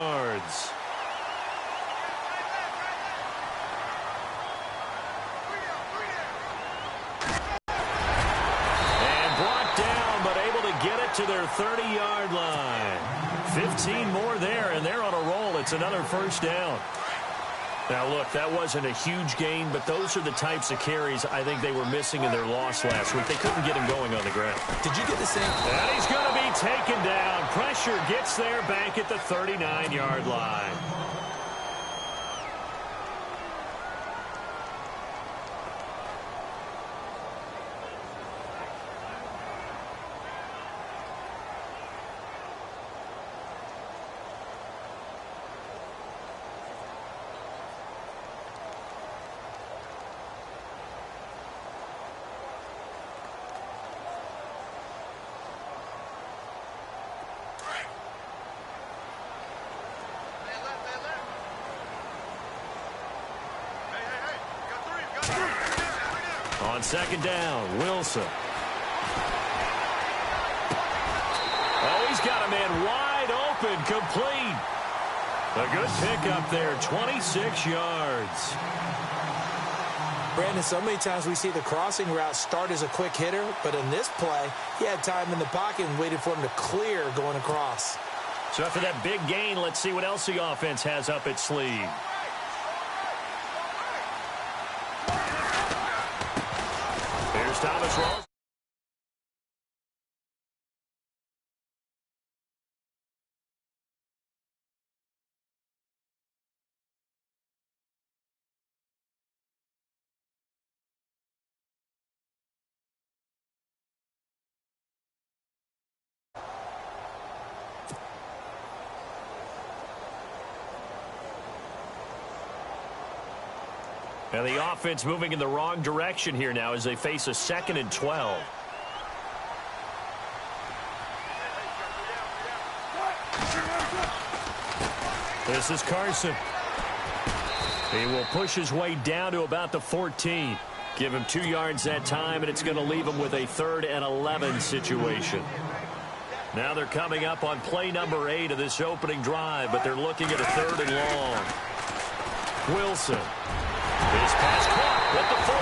yards. And brought down, but able to get it to their 30-yard line. 15 more there, and they're on a roll. It's another first down. Now, look, that wasn't a huge gain, but those are the types of carries I think they were missing in their loss last week. They couldn't get him going on the ground. Did you get the same? And he's going to be taken down. Pressure gets there back at the 39-yard line. On second down, Wilson. Oh, he's got a man wide open, complete. A good pickup there, 26 yards. Brandon, so many times we see the crossing route start as a quick hitter, but in this play, he had time in the pocket and waited for him to clear going across. So after that big gain, let's see what else the offense has up its sleeve. Here's Thomas Ross. And the offense moving in the wrong direction here now as they face a 2nd and 12. This is Carson. He will push his way down to about the 14. Give him 2 yards that time, and it's going to leave him with a 3rd and 11 situation. Now they're coming up on play number 8 of this opening drive, but they're looking at a 3rd and long. Wilson. His pass caught at the 4.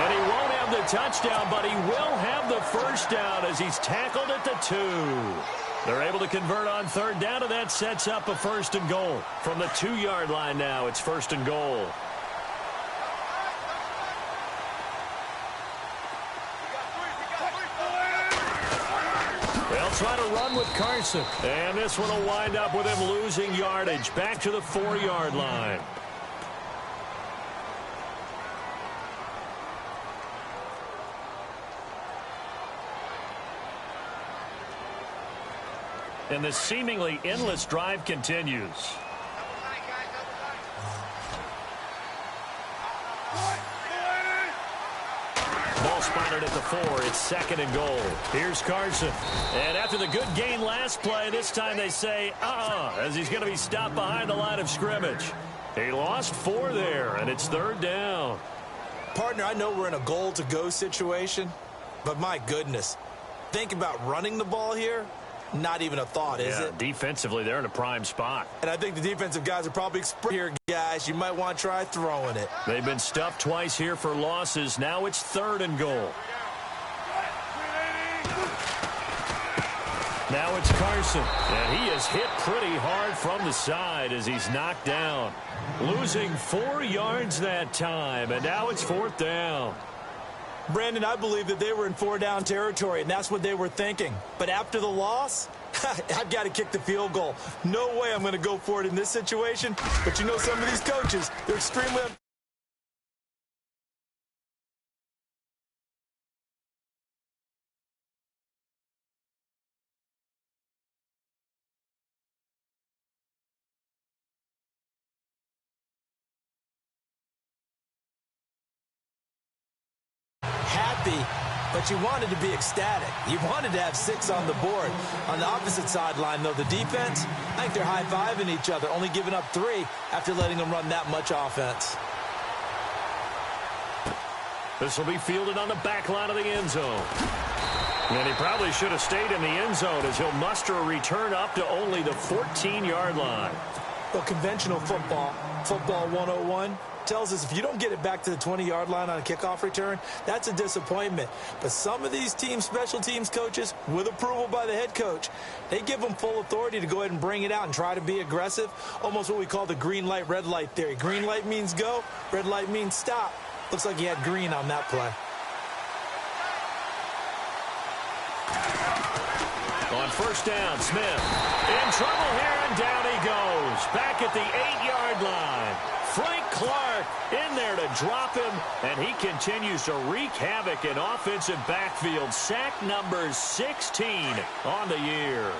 And he won't have the touchdown, but he will have the first down as he's tackled at the 2. They're able to convert on 3rd down, and that sets up a 1st and goal. From the 2-yard line now, it's 1st and goal. They'll try to run with Carson. And this one will wind up with him losing yardage. Back to the 4-yard line. And the seemingly endless drive continues. Ball spotted at the 4. It's 2nd and goal. Here's Carson. And after the good gain last play, this time they say, as he's going to be stopped behind the line of scrimmage. He lost 4 there, and it's 3rd down. Partner, I know we're in a goal-to-go situation, but my goodness, think about running the ball here. Not even a thought, is it? Defensively, they're in a prime spot. And I think the defensive guys are probably here, guys. You might want to try throwing it. They've been stuffed twice here for losses. Now it's 3rd and goal. Now it's Carson. And he is hit pretty hard from the side as he's knocked down. Losing 4 yards that time. And now it's 4th down. Brandon, I believe that they were in 4-down territory, and that's what they were thinking. But after the loss, I've got to kick the field goal. No way I'm going to go for it in this situation. But you know some of these coaches, they're extremely... But you wanted to be ecstatic. You wanted to have 6 on the board. On the opposite sideline, though, the defense, I think they're high-fiving each other, only giving up 3 after letting them run that much offense. This will be fielded on the back line of the end zone. And he probably should have stayed in the end zone as he'll muster a return up to only the 14-yard line. Well, conventional football 101, tells us if you don't get it back to the 20-yard line on a kickoff return, that's a disappointment. But some of these team special teams coaches, with approval by the head coach, they give them full authority to go ahead and bring it out and try to be aggressive, almost what we call the green light, red light theory. Green light means go, red light means stop. Looks like he had green on that play. On first down, Smith in trouble here, and down he goes. Back at the 8-yard line. Frank Clark in there to drop him, and he continues to wreak havoc in offensive backfield. Sack number 16 on the year.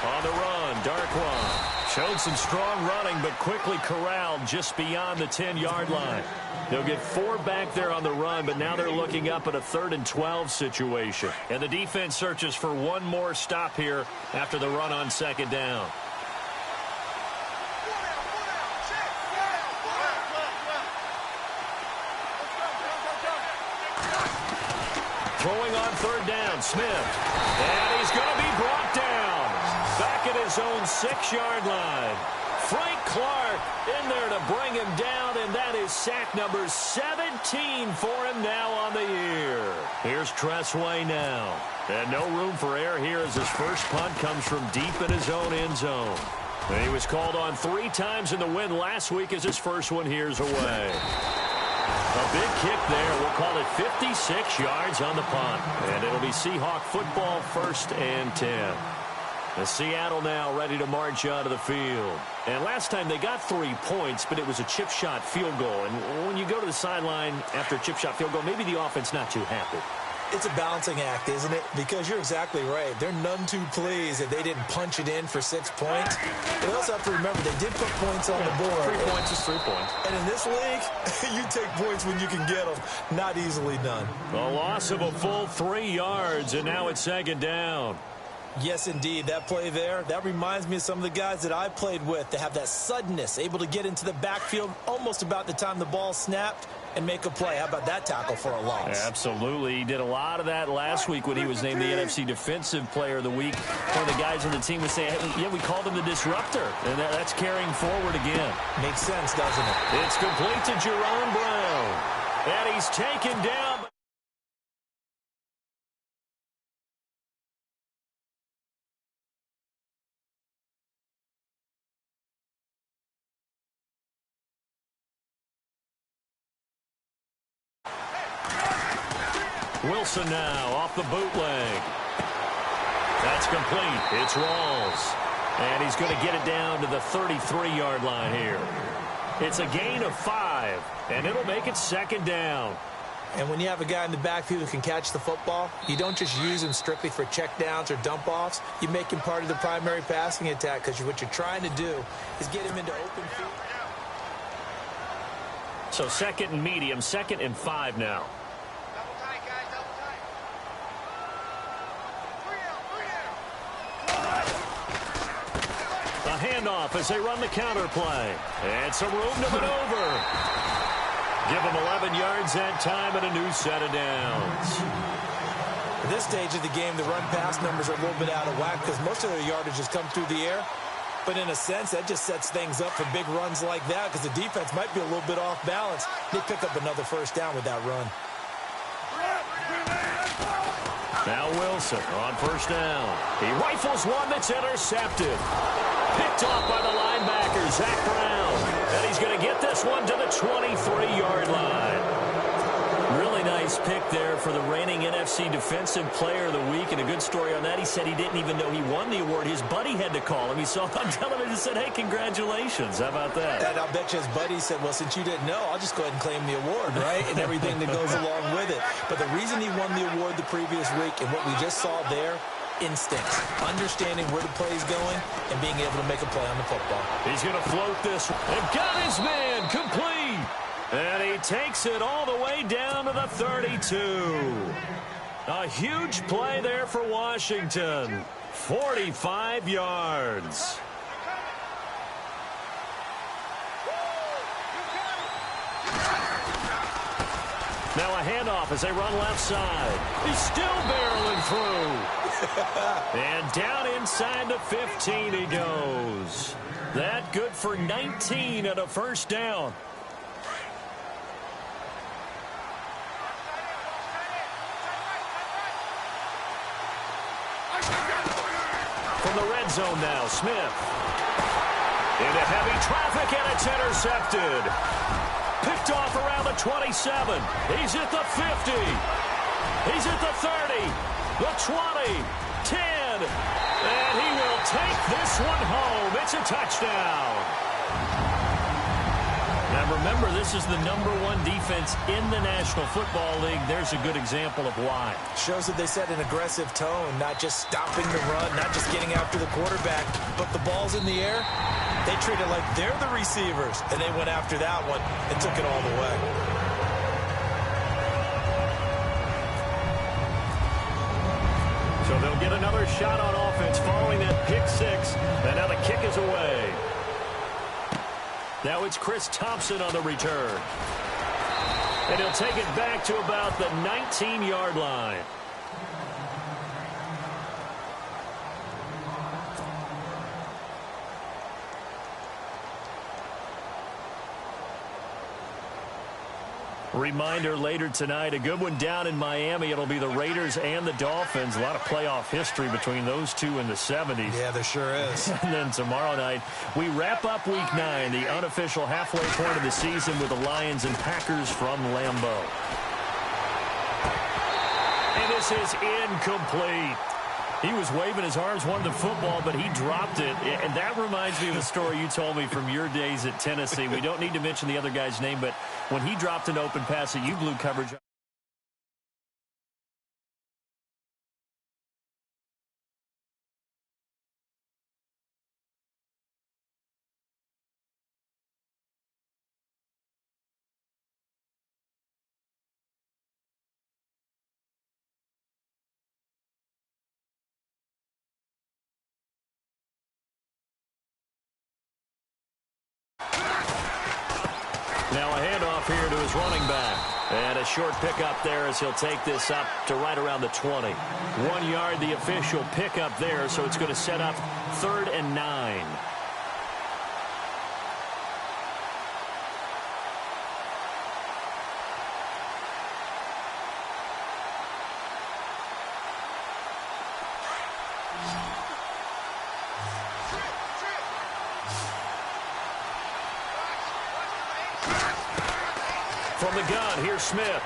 On the run, Darkwan. Showed some strong running, but quickly corralled just beyond the 10-yard line. They'll get 4 back there on the run, but now they're looking up at a 3rd and 12 situation. And the defense searches for one more stop here after the run on 2nd down. Throwing on 3rd down, Smith. And he's going to be brought down. Back at his own 6-yard line. Frank Clark in there to bring him down, and that is sack number 17 for him now on the year. Here's Tressway now. And no room for error here as his first punt comes from deep in his own end zone. And he was called on 3 times in the win last week as his first one here's away. A big kick there. We'll call it 56 yards on the punt. And it'll be Seahawk football, 1st and 10. And Seattle now ready to march out of the field. And last time they got 3 points, but it was a chip shot field goal. And when you go to the sideline after a chip shot field goal, maybe the offense not too happy. It's a balancing act, isn't it? Because you're exactly right. They're none too pleased that they didn't punch it in for 6 points. But they also have to remember they did put points on the board. 3 points is 3 points. And in this league, you take points when you can get them. Not easily done. A loss of a full 3 yards, and now it's 2nd down. Yes, indeed. That play there, that reminds me of some of the guys that I played with. They have that suddenness, able to get into the backfield almost about the time the ball snapped and make a play. How about that tackle for a loss? Absolutely. He did a lot of that last week when he was named the NFC Defensive Player of the Week. One of the guys on the team would say, hey, yeah, we called him the disruptor. And that's carrying forward again. Makes sense, doesn't it? It's complete to Jerome Brown. And he's taken down. Wilson now off the bootleg. That's complete. It's Rawls. And he's going to get it down to the 33-yard line here. It's a gain of 5, and it'll make it 2nd down. And when you have a guy in the backfield who can catch the football, you don't just use him strictly for checkdowns or dump-offs. You make him part of the primary passing attack because what you're trying to do is get him into open field. So 2nd and medium, 2nd and 5 now. A handoff as they run the counter play. And some room to maneuver. Give them 11 yards that time and a new set of downs. At this stage of the game, the run-pass numbers are a little bit out of whack because most of their yardage has come through the air. But in a sense, that just sets things up for big runs like that because the defense might be a little bit off balance. They pick up another 1st down with that run. Now Wilson on 1st down. He rifles one that's intercepted. Picked off by the linebacker, Zach Brown. And he's going to get this one to the 23-yard line. Really nice pick there for the reigning NFC Defensive Player of the Week. And a good story on that. He said he didn't even know he won the award. His buddy had to call him. He saw it on television and said, hey, congratulations. How about that? And I'll bet you his buddy said, well, since you didn't know, I'll just go ahead and claim the award, right? And everything that goes along with it. But the reason he won the award the previous week and what we just saw there, instincts, understanding where the play is going and being able to make a play on the football. He's going to float this and got his man complete. And he takes it all the way down to the 32. A huge play there for Washington. 45 yards. Now a handoff as they run left side. He's still barreling through. And down inside the 15 he goes. That good for 19 and a first down. From the red zone now, Smith. Into heavy traffic, and it's intercepted. Picked off around the 27. He's at the 50. He's at the 30. The 20. 10. And he will take this one home. It's a touchdown. Now remember, this is the #1 defense in the National Football League. There's a good example of why. Shows that they set an aggressive tone, not just stopping the run, not just getting after the quarterback, but the ball's in the air. They treat it like they're the receivers, and they went after that one and took it all the way. So they'll get another shot on offense following that pick six, and now the kick is away. Now it's Chris Thompson on the return. And he'll take it back to about the 19-yard line. Reminder later tonight, a good one down in Miami. It'll be the Raiders and the Dolphins. A lot of playoff history between those two in the 70s. Yeah, there sure is. And then tomorrow night, we wrap up Week 9, the unofficial halfway point of the season with the Lions and Packers from Lambeau. And this is incomplete. He was waving his arms, wanted the football, but he dropped it. And that reminds me of a story you told me from your days at Tennessee. We don't need to mention the other guy's name, but when he dropped an open pass that you blew coverage on. Now a handoff here to his running back. And a short pickup there as he'll take this up to right around the 20. 1 yard, the official pickup there, so it's going to set up 3rd and 9. From the gun, here's Smith.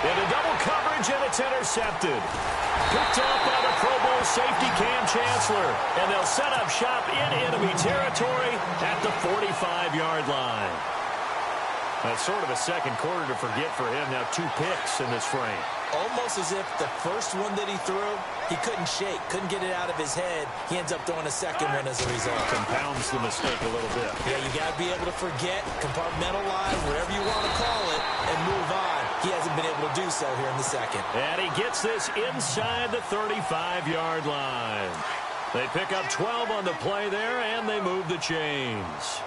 Into double coverage, and it's intercepted. Picked off by the Pro Bowl safety Cam Chancellor. And they'll set up shop in enemy territory at the 45-yard line. That's sort of a second quarter to forget for him. Now 2 picks in this frame. Almost as if the first one that he threw, he couldn't shake, couldn't get it out of his head. He ends up throwing a second one as a result. Compounds the mistake a little bit. Yeah, you got to be able to forget, compartmentalize, whatever you want to call it, and move on. He hasn't been able to do so here in the second. And he gets this inside the 35-yard line. They pick up 12 on the play there, and they move the chains.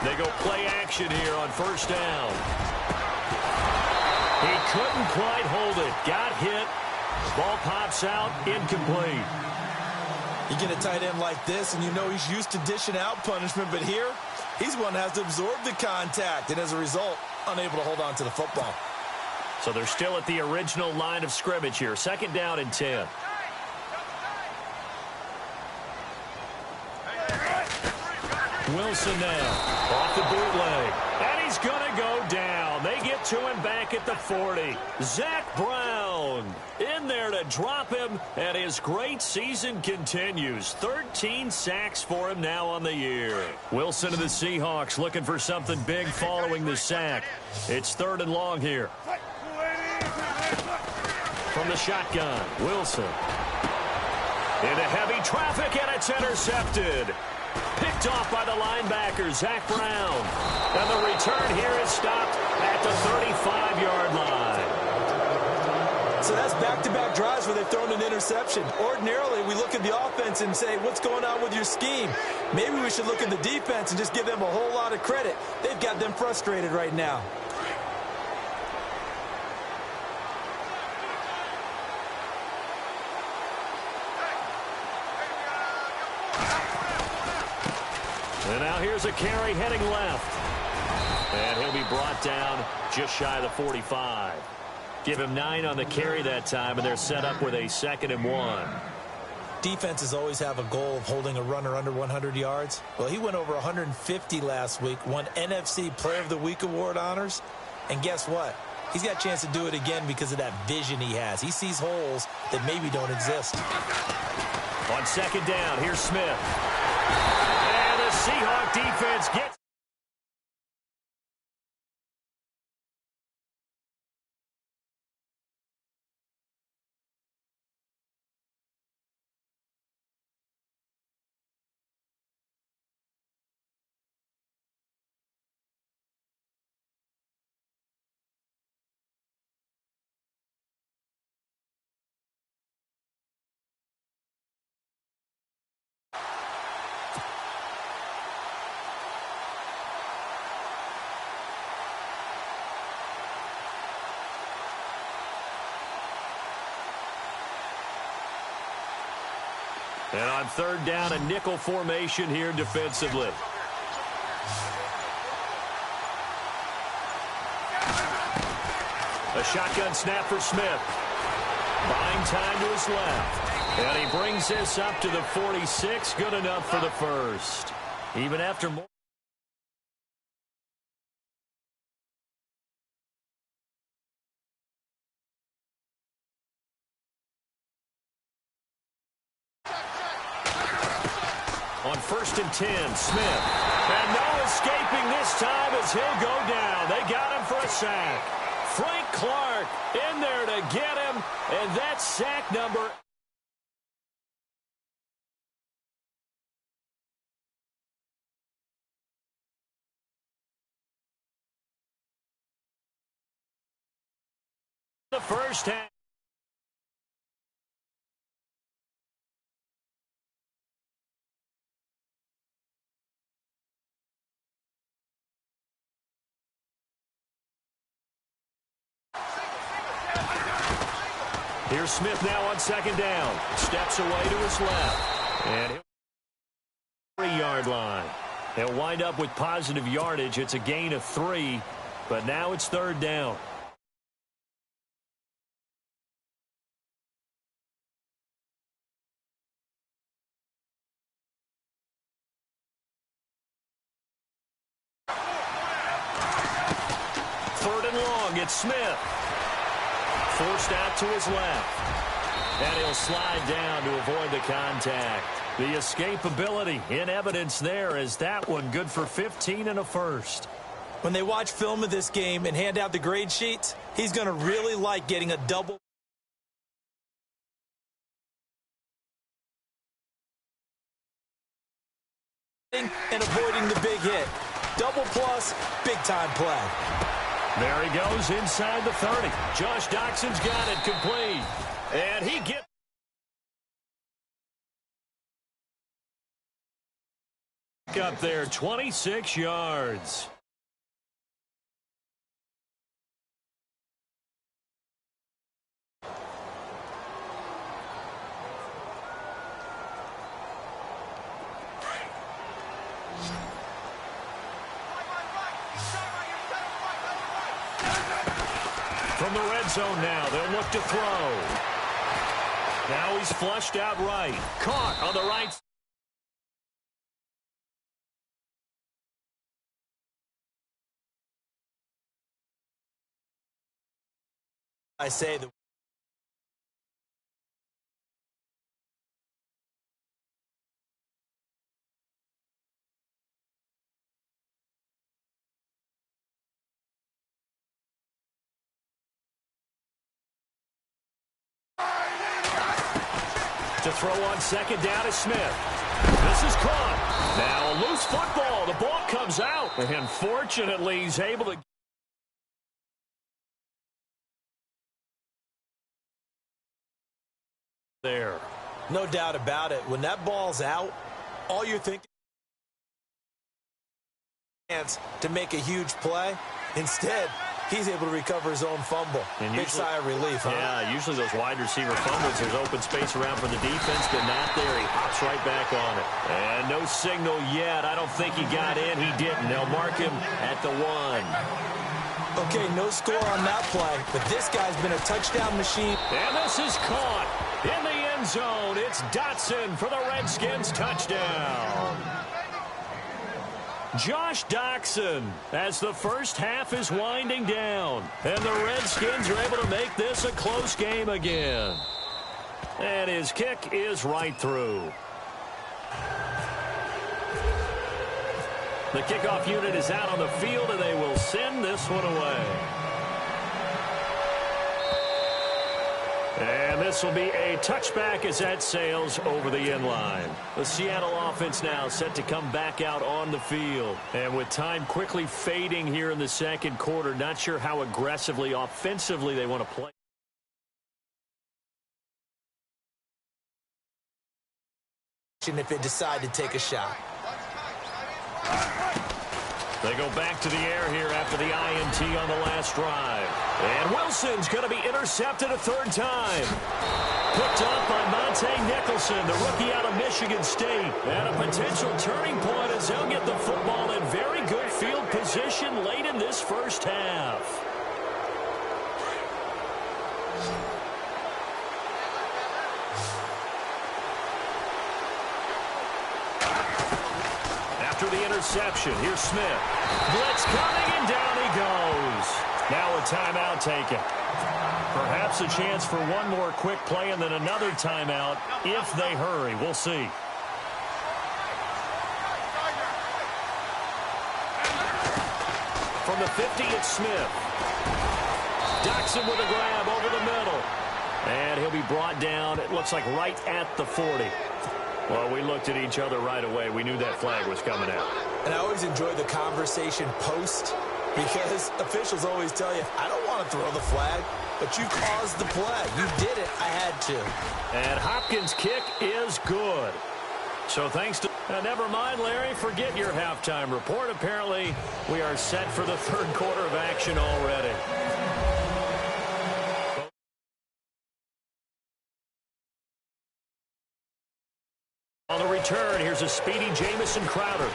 They go play action here on first down. He couldn't quite hold it. Got hit. Ball pops out. Incomplete. You get a tight end like this, and you know he's used to dishing out punishment, but here, he's one that has to absorb the contact, and as a result, unable to hold on to the football. So they're still at the original line of scrimmage here. 2nd down and 10. Wilson now, off the bootleg, and he's going to go down. They get to him back at the 40. Zach Brown in there to drop him, and his great season continues. 13 sacks for him now on the year. Wilson of the Seahawks looking for something big following the sack. It's 3rd and long here. From the shotgun, Wilson. Into heavy traffic, and it's intercepted. Picked picked off by the linebacker, Zach Brown. And the return here is stopped at the 35-yard line. So that's back-to-back drives where they've thrown an interception. Ordinarily, we look at the offense and say, what's going on with your scheme? Maybe we should look at the defense and just give them a whole lot of credit. They've got them frustrated right now. And now here's a carry heading left. And he'll be brought down just shy of the 45. Give him 9 on the carry that time, and they're set up with a 2nd and 1. Defenses always have a goal of holding a runner under 100 yards. Well, he went over 150 last week, won NFC Player of the Week award honors. And guess what? He's got a chance to do it again because of that vision he has. He sees holes that maybe don't exist. On 2nd down, here's Smith. And the Seahawk defense gets And on 3rd down, a nickel formation here defensively. A shotgun snap for Smith. Buying time to his left. And he brings this up to the 46. Good enough for the first. Even after more. On 1st and 10, Smith. And no escaping this time as he'll go down. They got him for a sack. Frank Clark in there to get him, and that's sack number. The first half. Here's Smith now on 2nd down. Steps away to his left. And he'll 3-yard line. They'll wind up with positive yardage. It's a gain of 3, but now it's 3rd down. Third and long, it's Smith. Forced out to his left. And he'll slide down to avoid the contact. The escapability in evidence there as that one good for 15 and a first. When they watch film of this game and hand out the grade sheets, he's going to really like getting a double. And avoiding the big hit. Double plus, big time play. There he goes inside the 30. Josh Doxson's got it complete. And he gets up there, 26 yards. From the red zone now, they'll look to throw. Now he's flushed out right. Caught on the right side. I say that. To throw on 2nd down is Smith. This is caught. Now a loose football. The ball comes out. And fortunately, he's able to... there. No doubt about it. When that ball's out, all you're thinking is to make a huge play. Instead, he's able to recover his own fumble. And big sigh of relief, huh? Yeah, usually those wide receiver fumbles, there's open space around for the defense, but not there. He hops right back on it. And no signal yet. I don't think he got in. He didn't. They'll mark him at the 1. Okay, no score on that play, but this guy's been a touchdown machine. And this is caught in the end zone. It's Dotson for the Redskins touchdown. Josh Doctson as the first half is winding down. And the Redskins are able to make this a close game again. And his kick is right through. The kickoff unit is out on the field, and they will send this one away. And this will be a touchback as that sails over the end line. The Seattle offense now set to come back out on the field. And with time quickly fading here in the second quarter, not sure how aggressively, offensively they want to play. If they decide to take a shot. They go back to the air here after the INT on the last drive. And Wilson's going to be intercepted a third time. Picked up by Monte Nicholson, the rookie out of Michigan State. And a potential turning point as they'll get the football in very good field position late in this first half. After the interception, here's Smith. Blitz coming, and down he goes. Now a timeout taken. Perhaps a chance for one more quick play and then another timeout if they hurry. We'll see. From the 50, it's Smith. Doctson with a grab over the middle. And he'll be brought down, it looks like right at the 40. Well, we looked at each other right away. We knew that flag was coming out. And I always enjoy the conversation post because officials always tell you, I don't want to throw the flag, but you caused the play. You did it. I had to. And Hopkins' kick is good. So thanks to... never mind, Larry. Forget your halftime report. Apparently, we are set for the third quarter of action already. On the return, here's a speedy Jamison Crowder.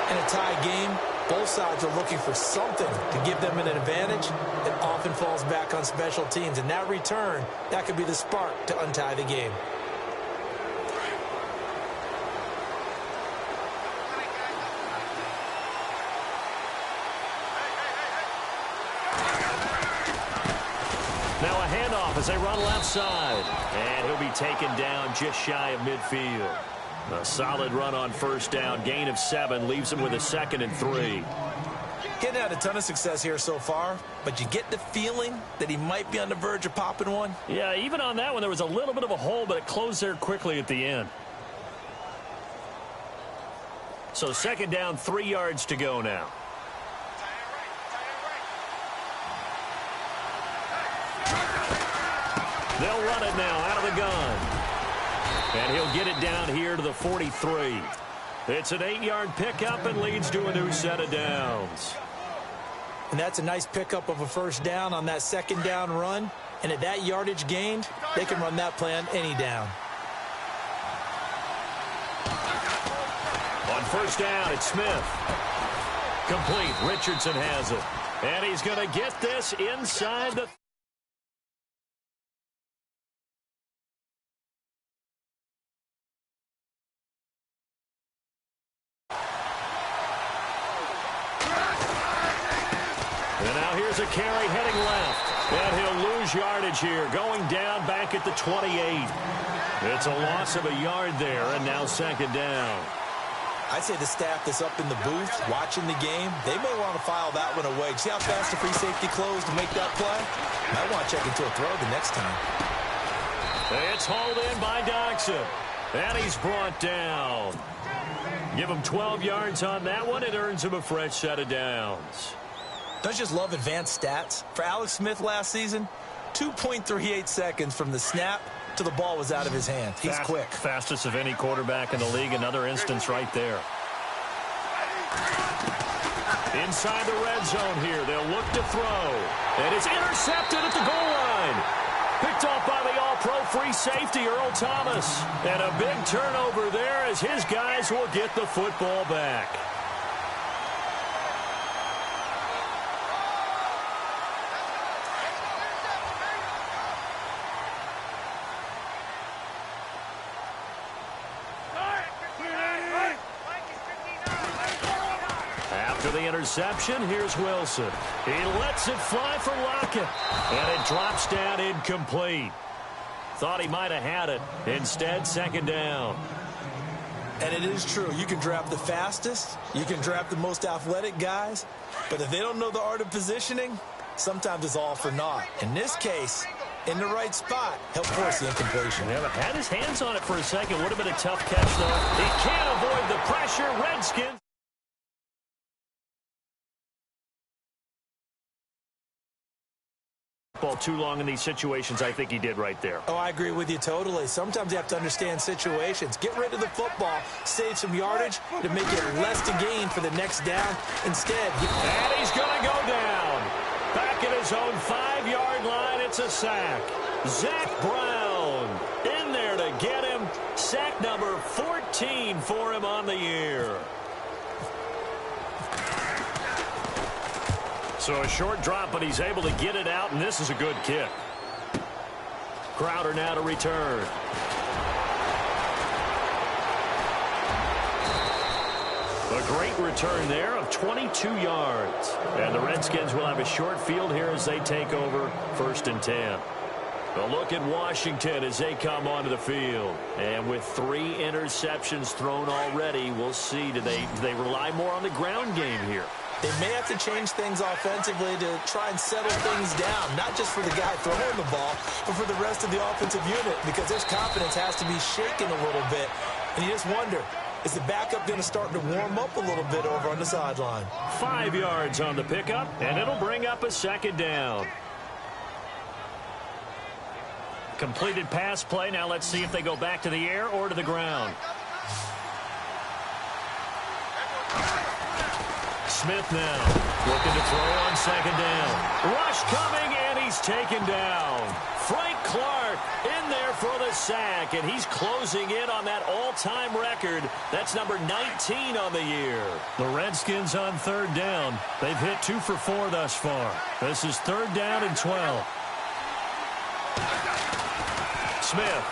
In a tie game, both sides are looking for something to give them an advantage. It often falls back on special teams. And that return, that could be the spark to untie the game. Now a handoff as they run left side. And he'll be taken down just shy of midfield. A solid run on first down. Gain of 7 leaves him with a 2nd and 3. Getting had a ton of success here so far, but you get the feeling that he might be on the verge of popping one. Yeah, even on that one, there was a little bit of a hole, but it closed there quickly at the end. So 2nd down, 3 yards to go now. They'll run it now out of the gun. And he'll get it down here to the 43. It's an 8-yard pickup and leads to a new set of downs. And that's a nice pickup of a first down on that 2nd down run. And at that yardage gained, they can run that play on any down. On first down, it's Smith. Complete. Richardson has it. And he's going to get this inside the... Here's a carry heading left. And he'll lose yardage here. Going down back at the 28. It's a loss of a yard there, and now 2nd down. I'd say the staff that's up in the booth watching the game, they may want to file that one away. See how fast the free safety closed to make that play? Might want to check into a throw the next time. It's hauled in by Doxson. And he's brought down. Give him 12 yards on that one. It earns him a fresh set of downs. Don't you just love advanced stats? For Alex Smith last season, 2.38 seconds from the snap to the ball was out of his hands. He's quick. Fastest of any quarterback in the league. Another instance right there. Inside the red zone here. They'll look to throw. And it's intercepted at the goal line. Picked off by the all-pro free safety, Earl Thomas. And a big turnover there as his guys will get the football back. After the interception, here's Wilson. He lets it fly for Lockett. And it drops down incomplete. Thought he might have had it. Instead, second down. And it is true. You can draft the fastest. You can draft the most athletic guys. But if they don't know the art of positioning, sometimes it's all for naught. In this case, in the right spot, help force the incompletion. Yeah, but had his hands on it for a second. Would have been a tough catch, though. He can't avoid the pressure. Redskins. Ball too long in these situations. I think he did right there. Oh, I agree with you totally. Sometimes you have to understand situations. Get rid of the football, save some yardage to make it less to gain for the next down. Instead, and he's going to go down. Back at his own 5-yard line, it's a sack. Zach Brown in there to get him. Sack number 14 for him on the year. So a short drop, but he's able to get it out, and this is a good kick. Crowder now to return. A great return there of 22 yards. And the Redskins will have a short field here as they take over 1st and 10. A look at Washington as they come onto the field. And with 3 interceptions thrown already, we'll see. Do they rely more on the ground game here? They may have to change things offensively to try and settle things down, not just for the guy throwing the ball, but for the rest of the offensive unit, because his confidence has to be shaken a little bit. And you just wonder, is the backup going to start to warm up a little bit over on the sideline? 5 yards on the pickup, and it'll bring up a second down. Completed pass play. Now let's see if they go back to the air or to the ground. Smith now looking to throw on second down. Rush coming, and he's taken down. Frank Clark in there for the sack, and he's closing in on that all-time record. That's number 19 on the year. The Redskins on 3rd down. They've hit 2 for 4 thus far. This is 3rd down and 12. Smith.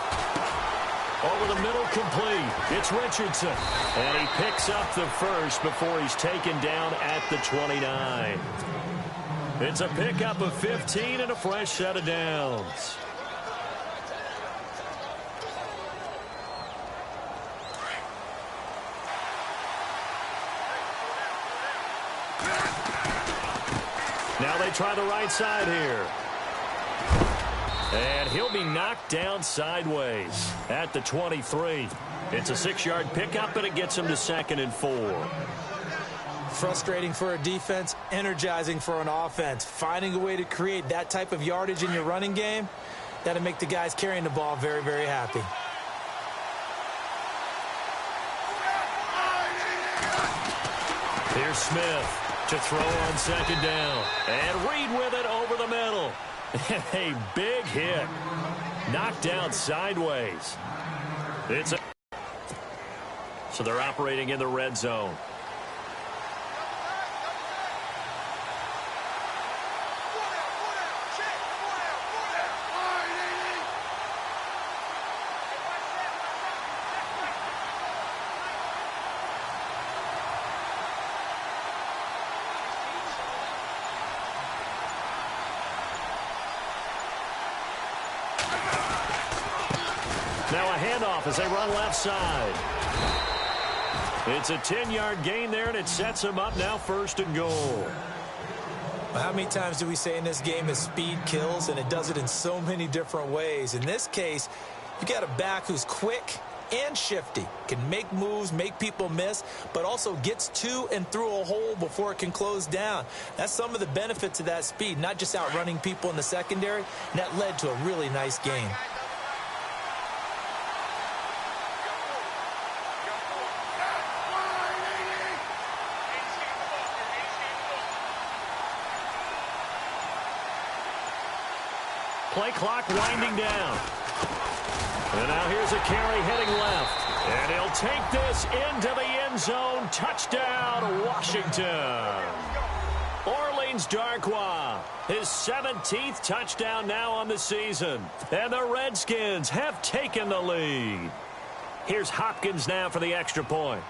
Over the middle, complete. It's Richardson. And he picks up the first before he's taken down at the 29. It's a pickup of 15 and a fresh set of downs. Now they try the right side here. And he'll be knocked down sideways at the 23. It's a 6-yard pickup, and it gets him to 2nd and 4. Frustrating for a defense, energizing for an offense. Finding a way to create that type of yardage in your running game, that'll make the guys carrying the ball very, very happy. Here's Smith to throw on 2nd down. And Reed with it over the middle. A big hit. Knocked down sideways. So they're operating in the red zone. Now a handoff as they run left side. It's a 10-yard gain there, and it sets them up now 1st and goal. How many times do we say in this game that speed kills, and it does it in so many different ways? In this case, you got a back who's quick and shifty, can make moves, make people miss, but also gets to and through a hole before it can close down. That's some of the benefits of that speed, not just outrunning people in the secondary, and that led to a really nice game. Play clock winding down. And now here's a carry heading left. And he'll take this into the end zone. Touchdown, Washington. Orleans Darkwa, his 17th touchdown now on the season. And the Redskins have taken the lead. Here's Hopkins now for the extra point.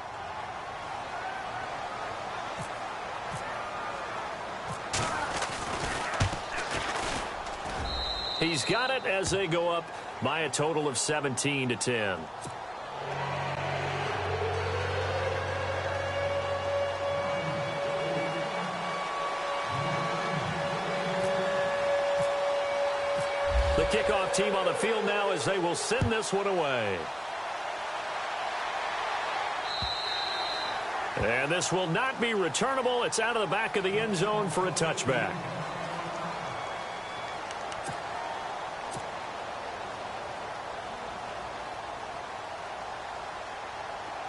He's got it as they go up by a total of 17-10. The kickoff team on the field now as they will send this one away. And this will not be returnable. It's out of the back of the end zone for a touchback.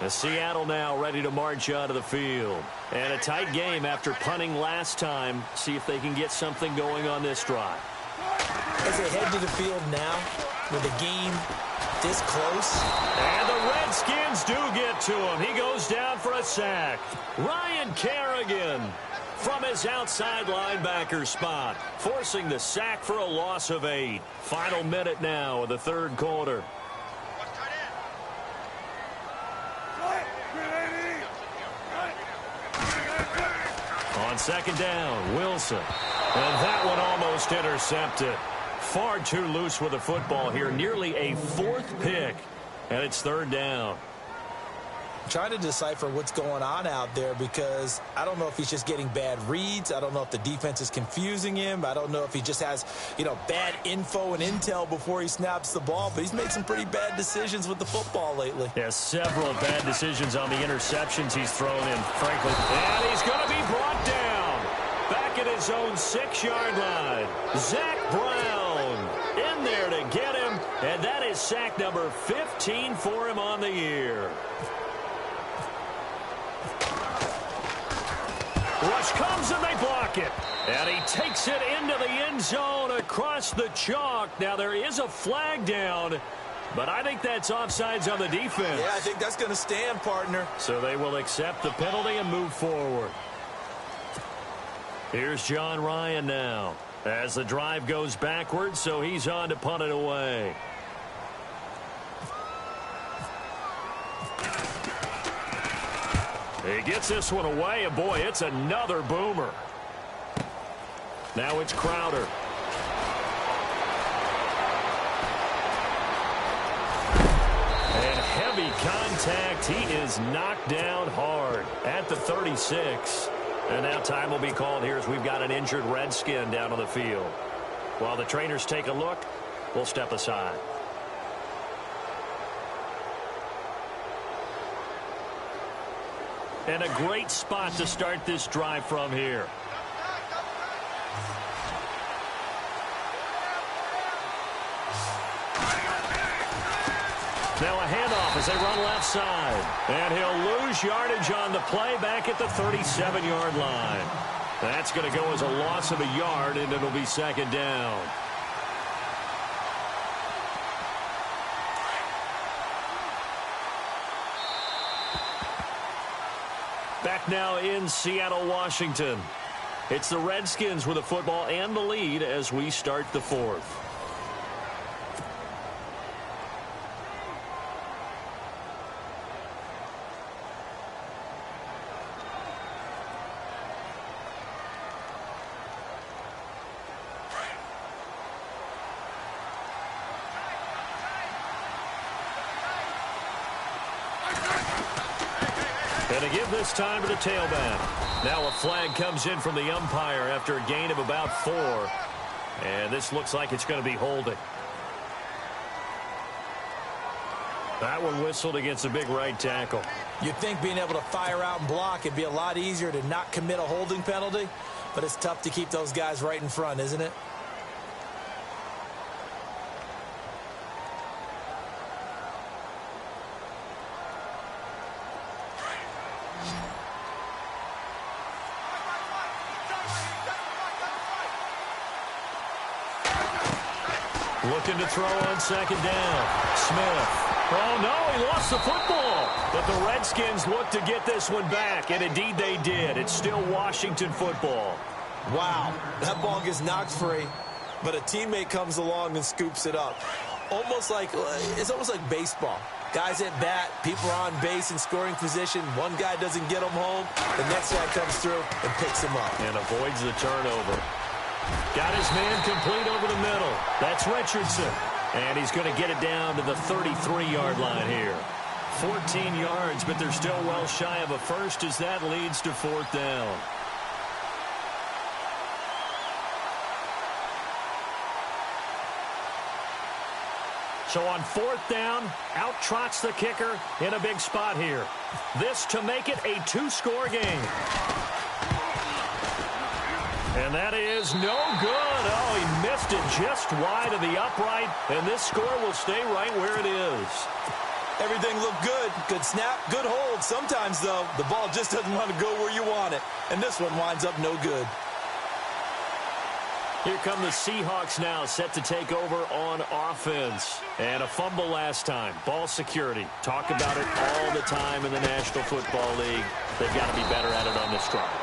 Seattle now ready to march out of the field. And a tight game after punting last time. See if they can get something going on this drive. As they head to the field now with the game this close. And the Redskins do get to him. He goes down for a sack. Ryan Kerrigan from his outside linebacker spot, forcing the sack for a loss of 8. Final minute now of the third quarter. On second down, Wilson. And that one almost intercepted. Far too loose with the football here. Nearly a 4th pick. And it's third down. I'm trying to decipher what's going on out there because I don't know if he's just getting bad reads. I don't know if the defense is confusing him. I don't know if he just has, bad info and intel before he snaps the ball. But he's made some pretty bad decisions with the football lately. Yeah, several bad decisions on the interceptions he's thrown in, frankly. And he's going to be brought down. Back at his own 6-yard line. Zach Brown in there to get him. And that is sack number 15 for him on the year. Rush comes and they block it. And he takes it into the end zone across the chalk. Now there is a flag down, but I think that's offsides on the defense. Yeah, I think that's going to stand, partner. So they will accept the penalty and move forward. Here's John Ryan now as the drive goes backwards, so he's on to punt it away. He gets this one away, and boy, it's another boomer. Now it's Crowder. And heavy contact. He is knocked down hard at the 36. And now time will be called here as we've got an injured Redskin down on the field. While the trainers take a look, we'll step aside. And a great spot to start this drive from here. Now a handoff as they run left side. And he'll lose yardage on the play back at the 37-yard line. That's going to go as a loss of a yard, and it'll be second down. Back now in Seattle, Washington. It's the Redskins with the football and the lead as we start the fourth. Going to give this time to the tailback. Now a flag comes in from the umpire after a gain of about 4. And this looks like it's going to be holding. That one whistled against a big right tackle. You'd think being able to fire out and block it'd be a lot easier to not commit a holding penalty, but it's tough to keep those guys right in front, isn't it? Looking to throw on second down. Smith. Oh, no, he lost the football. But the Redskins look to get this one back, and indeed they did. It's still Washington football. Wow, that ball gets knocked free, but a teammate comes along and scoops it up. It's almost like baseball. Guys at bat, people are on base in scoring position. One guy doesn't get them home. The next guy comes through and picks him up. And avoids the turnover. Got his man complete over the middle. That's Richardson. And he's going to get it down to the 33-yard line here. 14 yards, but they're still well shy of a first as that leads to 4th down. So on 4th down, out trots the kicker in a big spot here. This to make it a 2-score game. And that is no good. Oh, he missed it just wide of the upright, and this score will stay right where it is. Everything looked good. Good snap, good hold. Sometimes, though, the ball just doesn't want to go where you want it, and this one winds up no good. Here come the Seahawks now, set to take over on offense. And a fumble last time. Ball security. Talk about it all the time in the National Football League. They've got to be better at it on this drive.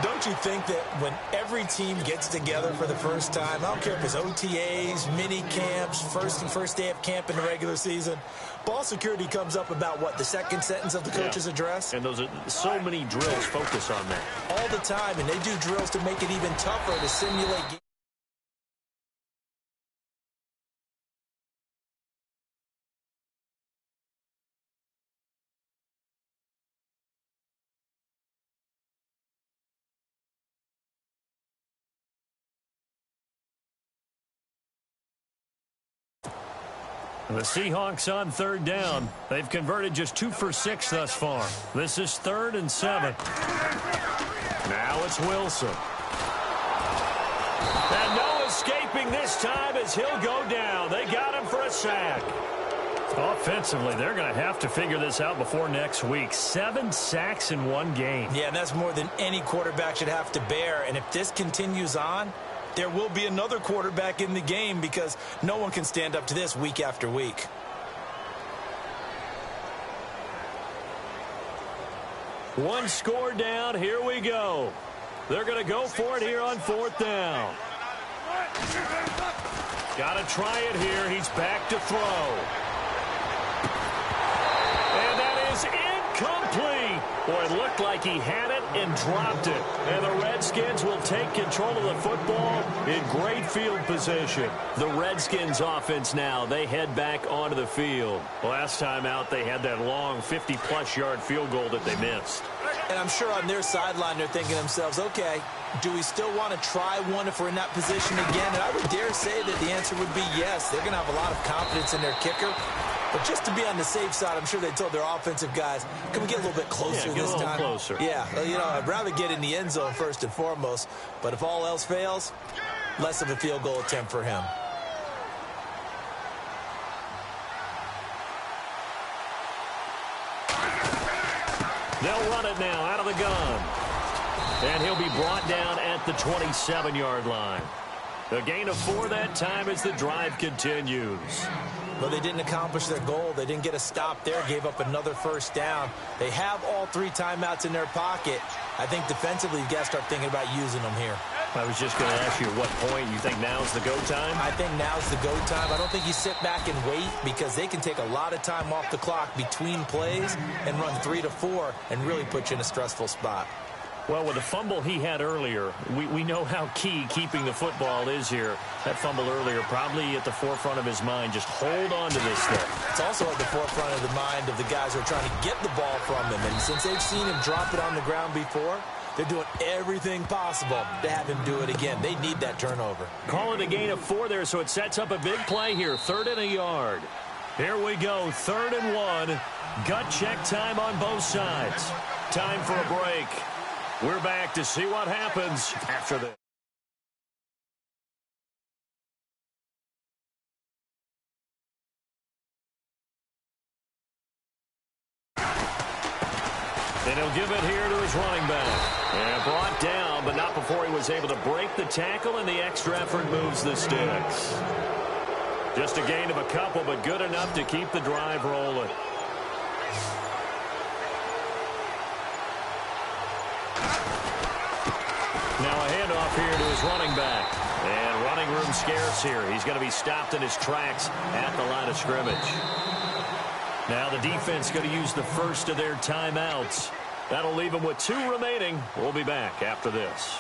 Don't you think that when every team gets together for the first time, I don't care if it's OTAs, mini camps, first day of camp in the regular season, ball security comes up about, what, the second sentence of the coach's address? And those are so many drills focus on that. All the time, and they do drills to make it even tougher to simulate games. The Seahawks on 3rd down. They've converted just 2 for 6 thus far. This is 3rd and 7. Now it's Wilson. And no escaping this time as he'll go down. They got him for a sack. Offensively, they're going to have to figure this out before next week. 7 sacks in one game. Yeah, and that's more than any quarterback should have to bear. And if this continues on, there will be another quarterback in the game because no one can stand up to this week after week. One score down. Here we go. They're going to go for it here on 4th down. Got to try it here. He's back to throw. And that is incomplete. Boy, it looked like he had it and dropped it. And the Redskins will take control of the football in great field position. The Redskins offense now, they head back onto the field. Last time out, they had that long 50-plus yard field goal that they missed. And I'm sure on their sideline, they're thinking to themselves, okay, do we still want to try one if we're in that position again? And I would dare say that the answer would be yes. They're going to have a lot of confidence in their kicker. But just to be on the safe side, I'm sure they told their offensive guys, can we get a little bit closer this time? Closer. Yeah, well, you know, I'd rather get in the end zone first and foremost. But if all else fails, less of a field goal attempt for him. They'll run it now out of the gun. And he'll be brought down at the 27-yard line. A gain of 4 that time as the drive continues. Well, they didn't accomplish their goal. They didn't get a stop there, gave up another first down. They have all 3 timeouts in their pocket. I think defensively, you've got to start thinking about using them here. I was just going to ask you at what point you think now's the go time? I think now's the go time. I don't think you sit back and wait because they can take a lot of time off the clock between plays and run 3 to 4 and really put you in a stressful spot. Well, with the fumble he had earlier, we know how key keeping the football is here. That fumble earlier probably at the forefront of his mind. Just hold on to this thing. It's also at the forefront of the mind of the guys who are trying to get the ball from him. And since they've seen him drop it on the ground before, they're doing everything possible to have him do it again. They need that turnover. Call it a gain of 4 there, so it sets up a big play here. 3rd and a yard. Here we go, 3rd and 1. Gut check time on both sides. Time for a break. We're back to see what happens after this. And he'll give it here to his running back. And brought down, but not before he was able to break the tackle, and the extra effort moves the sticks. Just a gain of a couple, but good enough to keep the drive rolling. Now a handoff here to his running back. And running room scarce here. He's going to be stopped in his tracks at the line of scrimmage. Now the defense going to use the first of their timeouts. That'll leave them with 2 remaining. We'll be back after this.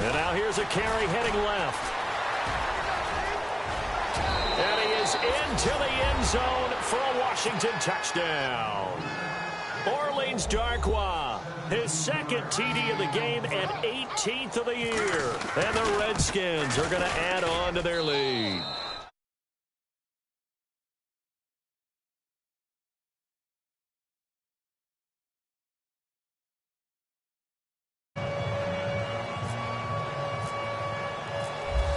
And now here's a carry heading left. And he is into the end zone for a Washington touchdown. Orleans Darkwa, his 2nd TD of the game and 18th of the year. And the Redskins are going to add on to their lead.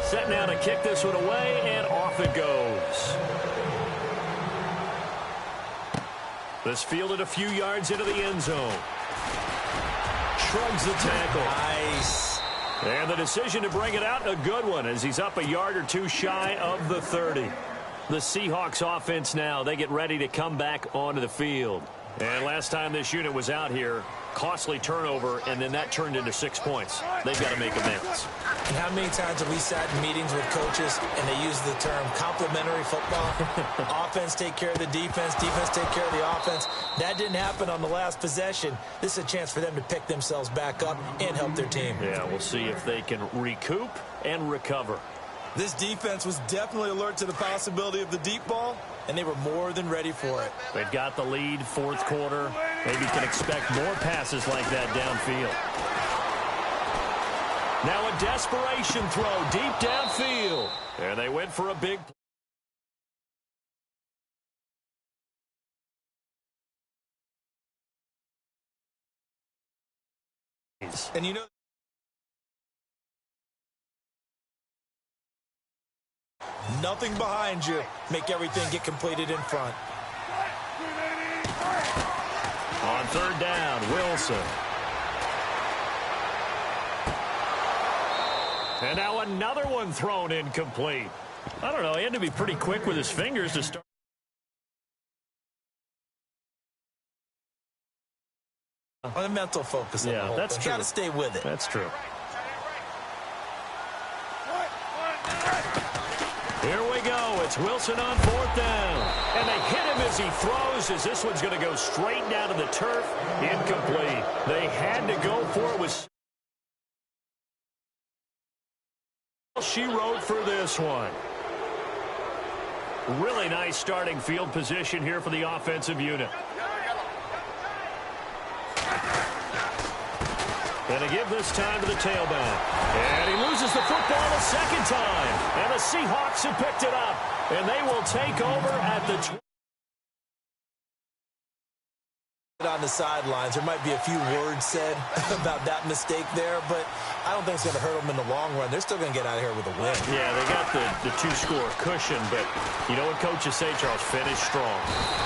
Set now to kick this one away, and off it goes. This fielded a few yards into the end zone. Shrugs the tackle. Nice. And the decision to bring it out, a good one, as he's up a yard or 2 shy of the 30. The Seahawks offense now, they get ready to come back onto the field. And last time this unit was out here, costly turnover, and then that turned into 6 points. They've got to make amends. And how many times have we sat in meetings with coaches and they use the term complementary football? Offense take care of the defense, defense take care of the offense. That didn't happen on the last possession. This is a chance for them to pick themselves back up and help their team. Yeah, we'll see if they can recoup and recover. This defense was definitely alert to the possibility of the deep ball, and they were more than ready for it. They've got the lead, 4th quarter. Maybe can expect more passes like that downfield. Now a desperation throw deep downfield. And they went for a big play. And you know, nothing behind you. Make everything get completed in front. On 3rd down, Wilson. And now another one thrown incomplete. I don't know, he had to be pretty quick with his fingers to start. On the mental focus. Yeah, that's true. Got to stay with it. That's true. Here we go. It's Wilson on 4th down. And they hit him as he throws, as this one's going to go straight down to the turf. Incomplete. They had to go for it. Was she wrote for this one. Really nice starting field position here for the offensive unit. And to give this time to the tailback. And he loses the football a 2nd time. And the Seahawks have picked it up. And they will take over at the on the sidelines. There might be a few words said about that mistake there, but I don't think it's going to hurt them in the long run. They're still going to get out of here with a win. Yeah, they got the 2-score cushion, but you know what coaches say, Charles? Finish strong.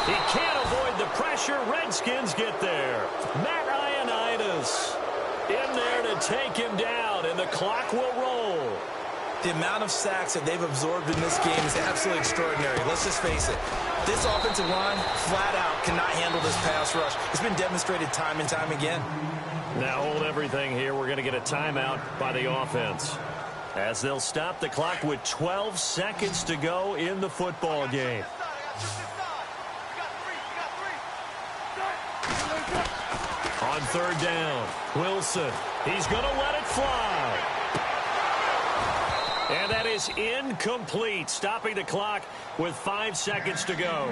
He can't avoid the pressure. Redskins get there. Matt Ioannidis in there to take him down, and the clock will roll. The amount of sacks that they've absorbed in this game is absolutely extraordinary. Let's just face it. This offensive line, flat out, cannot handle this pass rush. It's been demonstrated time and time again. Now hold everything here. We're going to get a timeout by the offense. as they'll stop the clock with 12 seconds to go in the football game. On third down, Wilson. He's going to let it fly. And that is incomplete, stopping the clock with 5 seconds to go.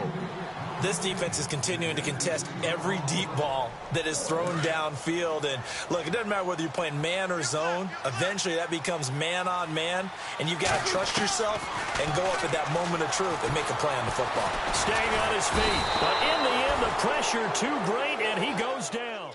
This defense is continuing to contest every deep ball that is thrown downfield. And, look, it doesn't matter whether you're playing man or zone. Eventually, that becomes man-on-man, and you've got to trust yourself and go up at that moment of truth and make a play on the football. Staying on his feet, but in the end, the pressure too great, and he goes down.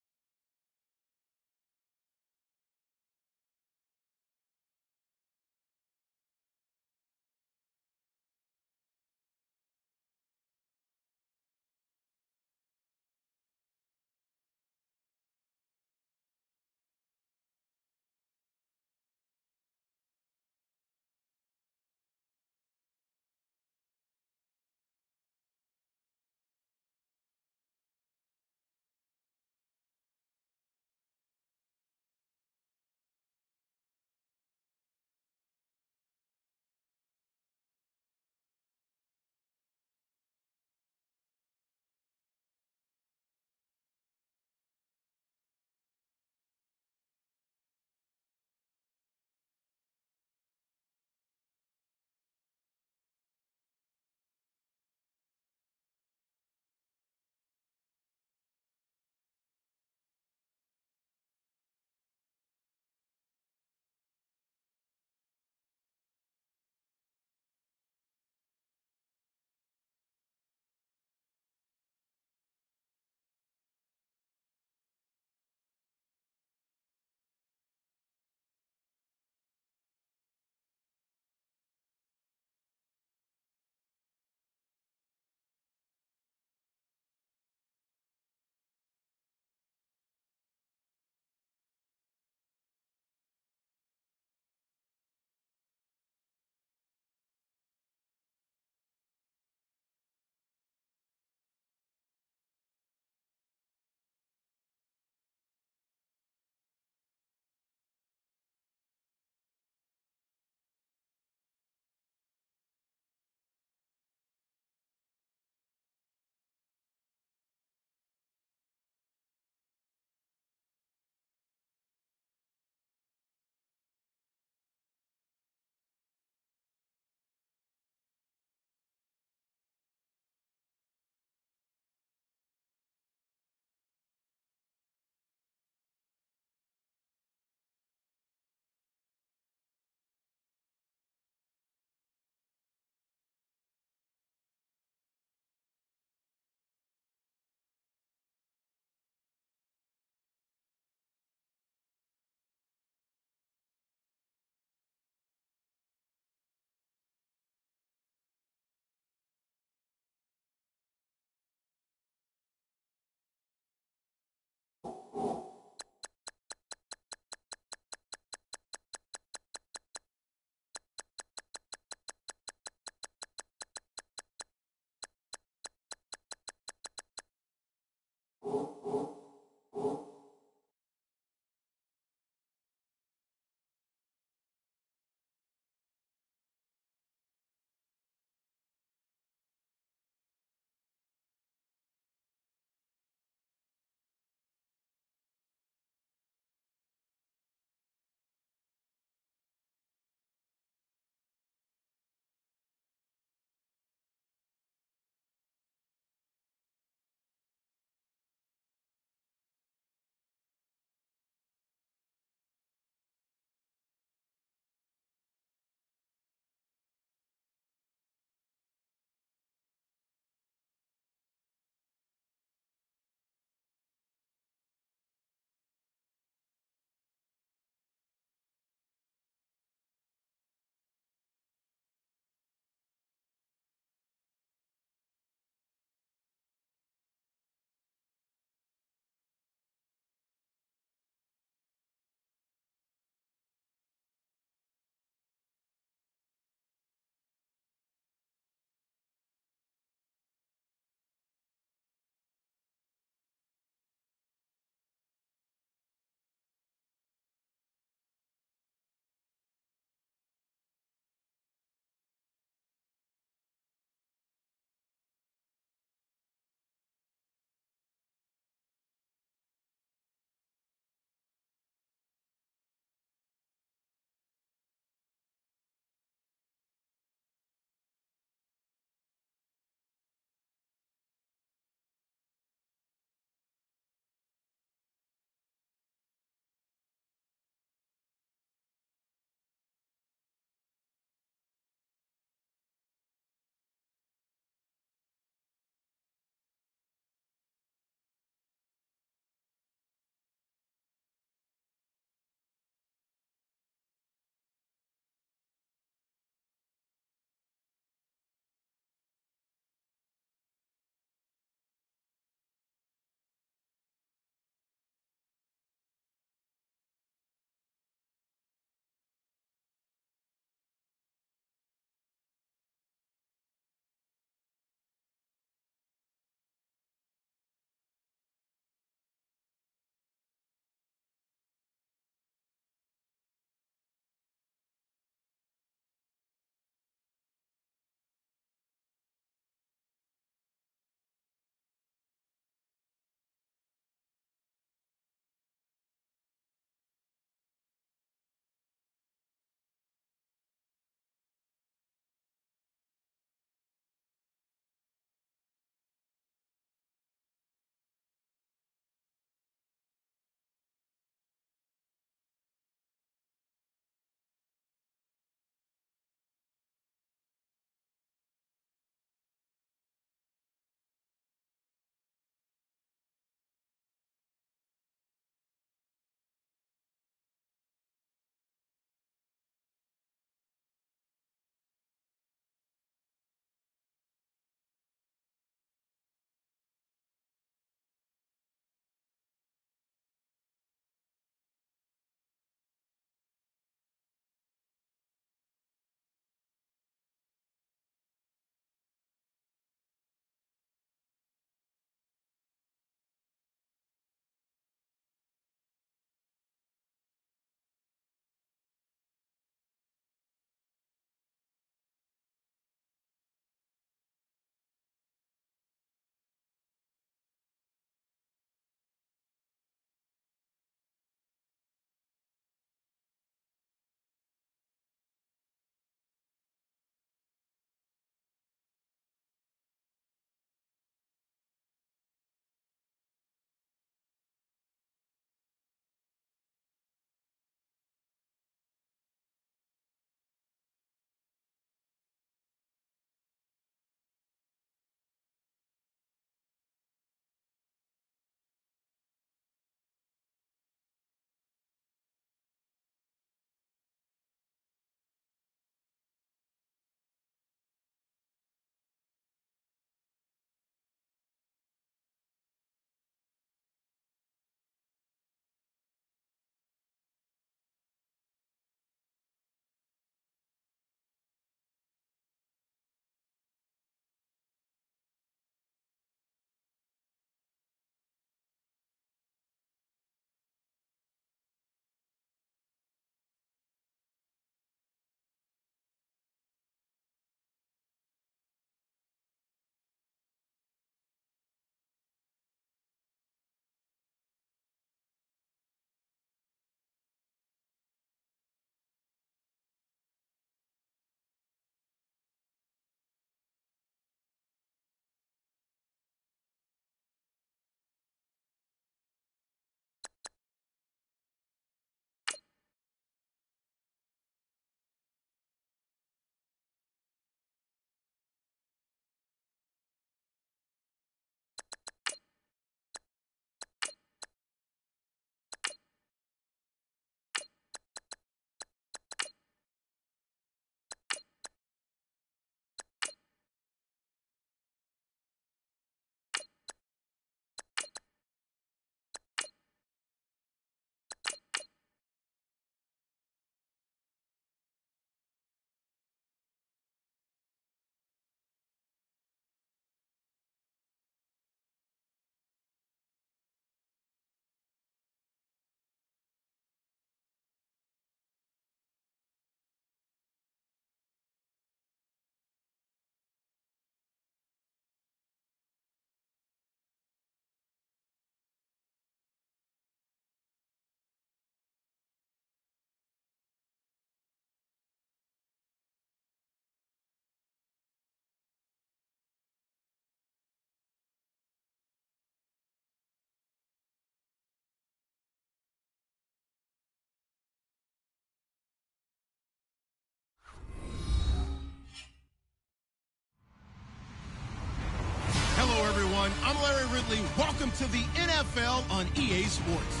I'm Larry Ridley. Welcome to the NFL on EA Sports.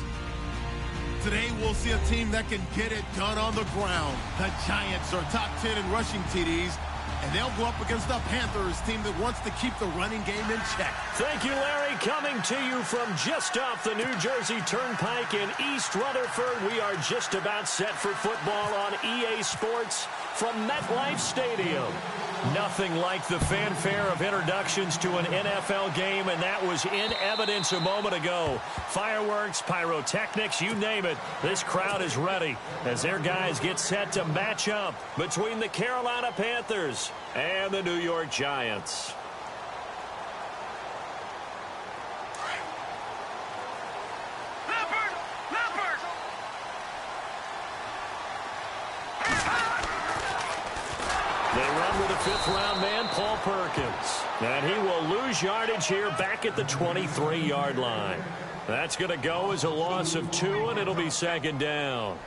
Today, we'll see a team that can get it done on the ground. The Giants are top 10 in rushing TDs, and they'll go up against the Panthers team that wants to keep the running game in check. Thank you, Larry. Coming to you from just off the New Jersey Turnpike in East Rutherford, we are just about set for football on EA Sports from MetLife Stadium. Nothing like the fanfare of introductions to an NFL game, and that was in evidence a moment ago. Fireworks, pyrotechnics, you name it. This crowd is ready as their guys get set to match up between the Carolina Panthers and the New York Giants. They run with a fifth-round man, Paul Perkins. And he will lose yardage here back at the 23-yard line. That's going to go as a loss of 2, and it'll be second down.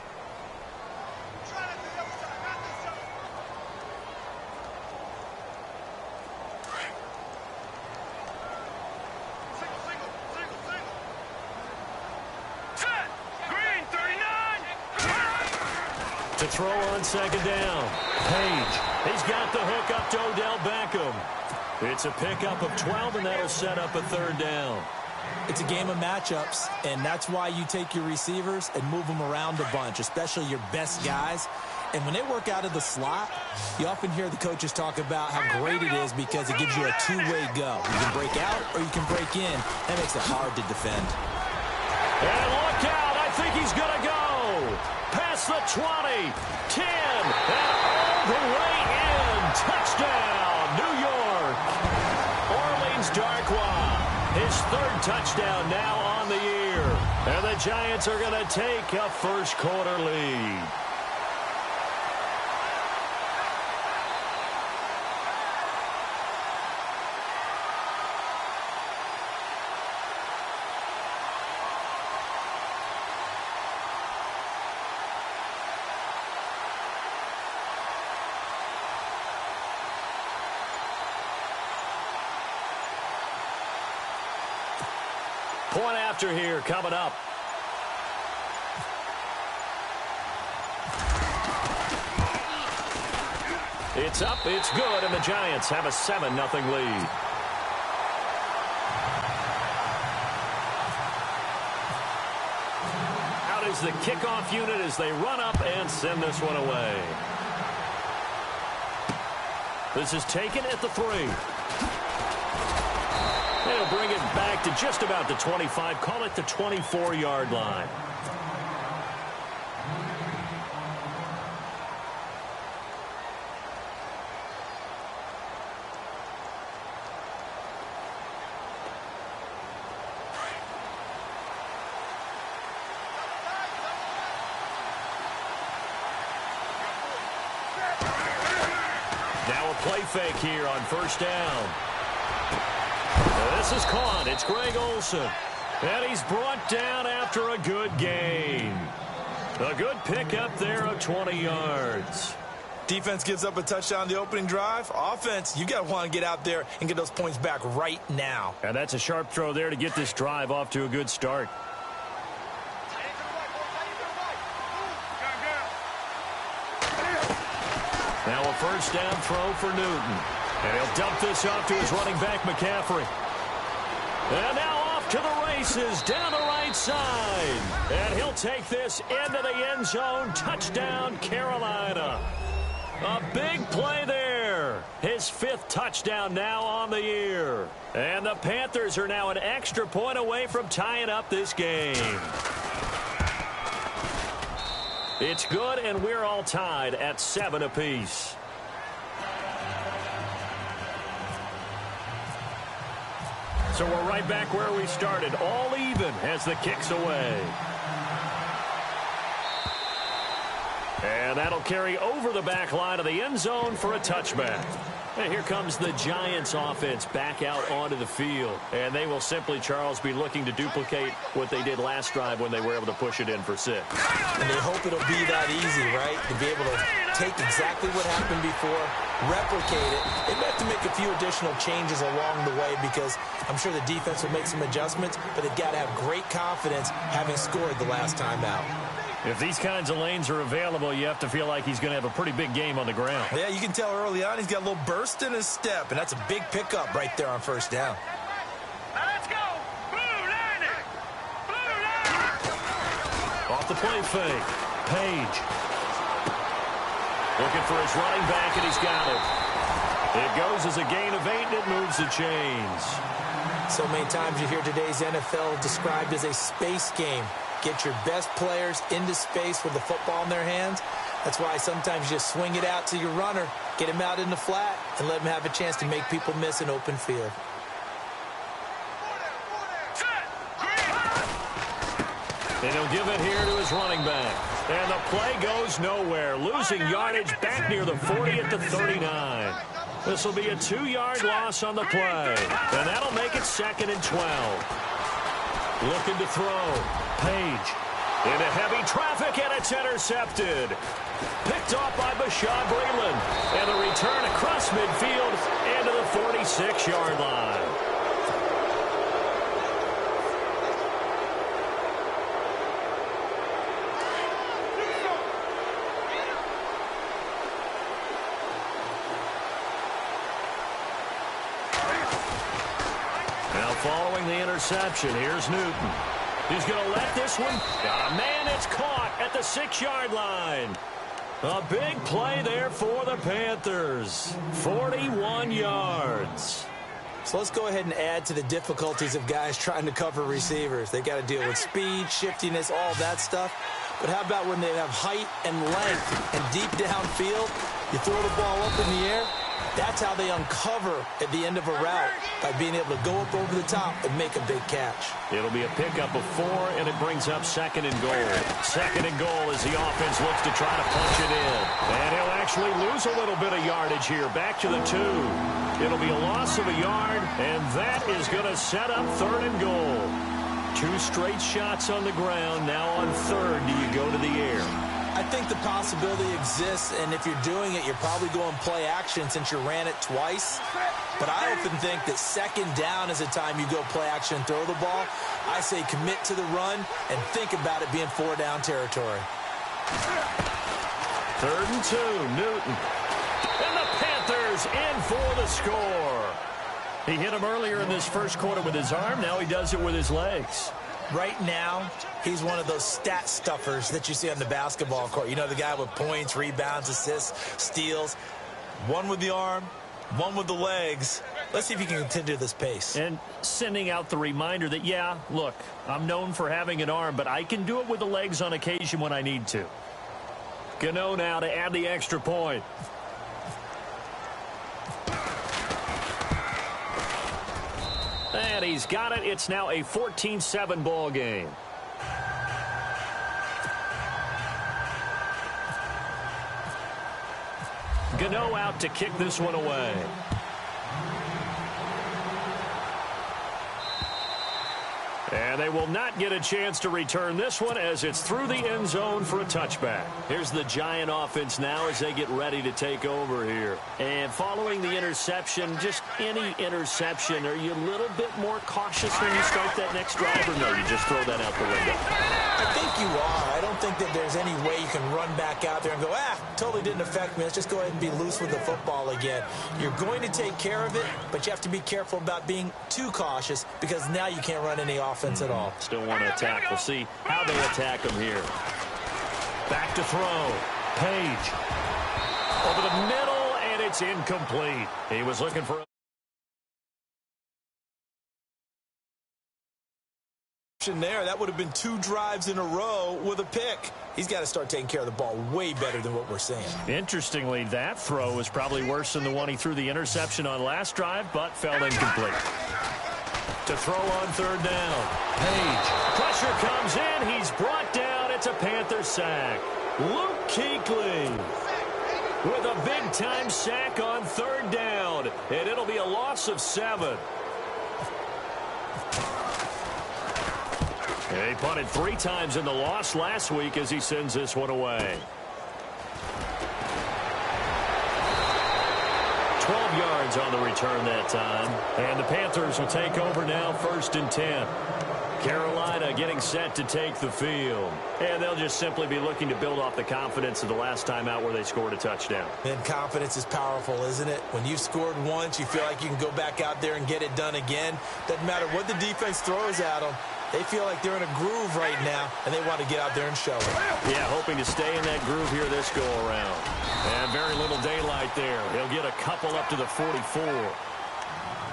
To throw on second down. Page. He's got the hook up to Odell Beckham. It's a pickup of 12, and that'll set up a third down. It's a game of matchups, and that's why you take your receivers and move them around a bunch, especially your best guys. And when they work out of the slot, you often hear the coaches talk about how great it is because it gives you a two-way go. You can break out or you can break in. That makes it hard to defend. And look out. I think he's going to go. Past the 20, 10, and all the way in. Touchdown, New York. Orleans Darkwa, his third touchdown now on the year. And the Giants are going to take a first-quarter lead. Point after here coming up. It's up, it's good, and the Giants have a 7-0 lead. Out is the kickoff unit as they run up and send this one away. This is taken at the 3. They'll bring it back to just about the 25. Call it the 24-yard line. Now a play fake here on first down. This is caught. It's Greg Olsen. And he's brought down after a good gain. A good pickup there of 20 yards. Defense gives up a touchdown the opening drive. Offense, you got to want to get out there and get those points back right now. And that's a sharp throw there to get this drive off to a good start. Now a first down throw for Newton. And he'll dump this off to his running back, McCaffrey. And now off to the races down the right side. And he'll take this into the end zone. Touchdown, Carolina. A big play there. His 5th touchdown now on the year. And the Panthers are now an extra point away from tying up this game. It's good, and we're all tied at 7 apiece. So we're right back where we started, all even as the kick's away. And that'll carry over the back line of the end zone for a touchback. And here comes the Giants offense back out onto the field. And they will simply, Charles, be looking to duplicate what they did last drive when they were able to push it in for 6. And they hope it'll be that easy, right? To be able to take exactly what happened before replicate it. They may have to make a few additional changes along the way because I'm sure the defense will make some adjustments, but they've got to have great confidence having scored the last time out. If these kinds of lanes are available, you have to feel like he's going to have a pretty big game on the ground. Yeah, you can tell early on he's got a little burst in his step, and that's a big pickup right there on first down. Let's go! Blue line it! Blue line! Off the play fake. Page. Looking for his running back, and he's got it. It goes as a gain of 8, and it moves the chains. So many times you hear today's NFL described as a space game. Get your best players into space with the football in their hands. That's why sometimes you just swing it out to your runner, get him out in the flat, and let him have a chance to make people miss an open field. And he'll give it here to his running back. And the play goes nowhere, losing yardage back near the 40 at the 39. This will be a 2-yard loss on the play, and that'll make it 2nd and 12. Looking to throw. Page into heavy traffic, and it's intercepted. Picked off by Bashaud Breeland. And the return across midfield into the 46-yard line. Now following the interception, here's Newton. He's going to let this one. Got a man that's caught at the 6-yard line. A big play there for the Panthers. 41 yards. So let's go ahead and add to the difficulties of guys trying to cover receivers. They got to deal with speed, shiftiness, all that stuff. But how about when they have height and length and deep downfield? You throw the ball up in the air. That's how they uncover at the end of a route, by being able to go up over the top and make a big catch. It'll be a pickup of 4, and it brings up 2nd and goal. 2nd and goal as the offense looks to try to punch it in. And he'll actually lose a little bit of yardage here, back to the 2. It'll be a loss of a yard, and that is going to set up 3rd and goal. 2 straight shots on the ground. Now on 3rd, do you go to the air? I think the possibility exists, and if you're doing it, you're probably going play action since you ran it twice. But I often think that 2nd down is the time you go play action and throw the ball. I say commit to the run and think about it being 4-down territory. 3rd and 2, Newton. And the Panthers in for the score. He hit him earlier in this first quarter with his arm. Now he does it with his legs. Right now, he's one of those stat stuffers that you see on the basketball court. You know, the guy with points, rebounds, assists, steals. One with the arm, one with the legs. Let's see if he can continue this pace. And sending out the reminder that, yeah, look, I'm known for having an arm, but I can do it with the legs on occasion when I need to. Gano now to add the extra point. And he's got it. It's now a 14-7 ball game. Gano out to kick this one away. And they will not get a chance to return this one as it's through the end zone for a touchback. Here's the Giant offense now as they get ready to take over here. And following the interception, just any interception, are you a little bit more cautious when you start that next drive, or no, you just throw that out the window? I think you are. I don't think that there's any way you can run back out there and go, totally didn't affect me. Let's just go ahead and be loose with the football again. You're going to take care of it, but you have to be careful about being too cautious because now you can't run any offense at all. Still want to attack. We'll see how they attack him here. Back to throw. Page. Over the middle, and it's incomplete. He was looking for there. That would have been 2 drives in a row with a pick. He's got to start taking care of the ball way better than what we're seeing. Interestingly, that throw was probably worse than the one he threw the interception on last drive, but fell incomplete. To throw on 3rd down. Page. Pressure comes in. He's brought down. It's a Panther sack. Luke Kuechly with a big-time sack on 3rd down, and it'll be a loss of 7. He punted 3 times in the loss last week as he sends this one away. yards on the return that time. And the Panthers will take over now, 1st and 10. Carolina getting set to take the field. And they'll just simply be looking to build off the confidence of the last time out where they scored a touchdown. And confidence is powerful, isn't it? When you've scored once, you feel like you can go back out there and get it done again. Doesn't matter what the defense throws at them. They feel like they're in a groove right now, and they want to get out there and show it. Yeah, hoping to stay in that groove here this go-around. And very little daylight there. He'll get a couple up to the 44.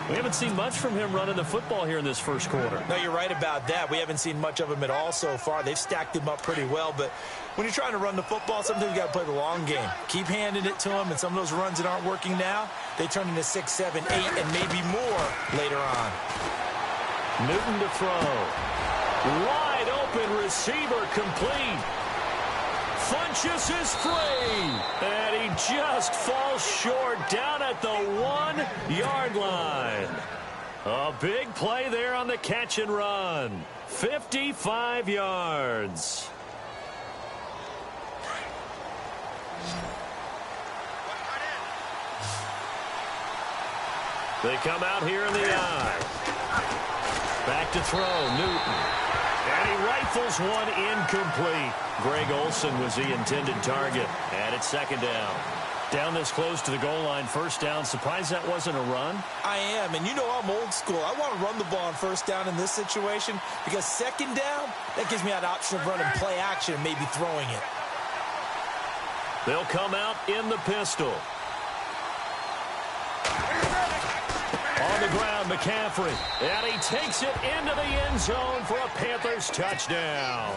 We haven't seen much from him running the football here in this first quarter. No, you're right about that. We haven't seen much of him at all so far. They've stacked him up pretty well, but when you're trying to run the football, sometimes you got to play the long game. Keep handing it to him, and some of those runs that aren't working now, they turn into 6, 7, 8, and maybe more later on. Newton to throw. Wide open receiver complete. Funches is free. And he just falls short down at the 1-yard line. A big play there on the catch and run. 55 yards. They come out here in the eye. Back to throw, Newton. And he rifles one incomplete. Greg Olsen was the intended target. And it's 2nd down. Down this close to the goal line, 1st down. Surprised that wasn't a run? I am, and you know I'm old school. I want to run the ball on 1st down in this situation because 2nd down, that gives me that option of running play action and maybe throwing it. They'll come out in the pistol. On the ground, McCaffrey. And he takes it into the end zone for a Panthers touchdown.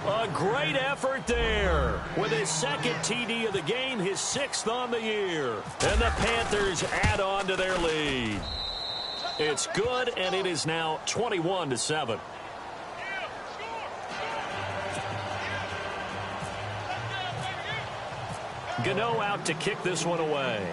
A great effort there. With his 2nd TD of the game, his 6th on the year. And the Panthers add on to their lead. It's good, and it is now 21-7. Gano out to kick this one away.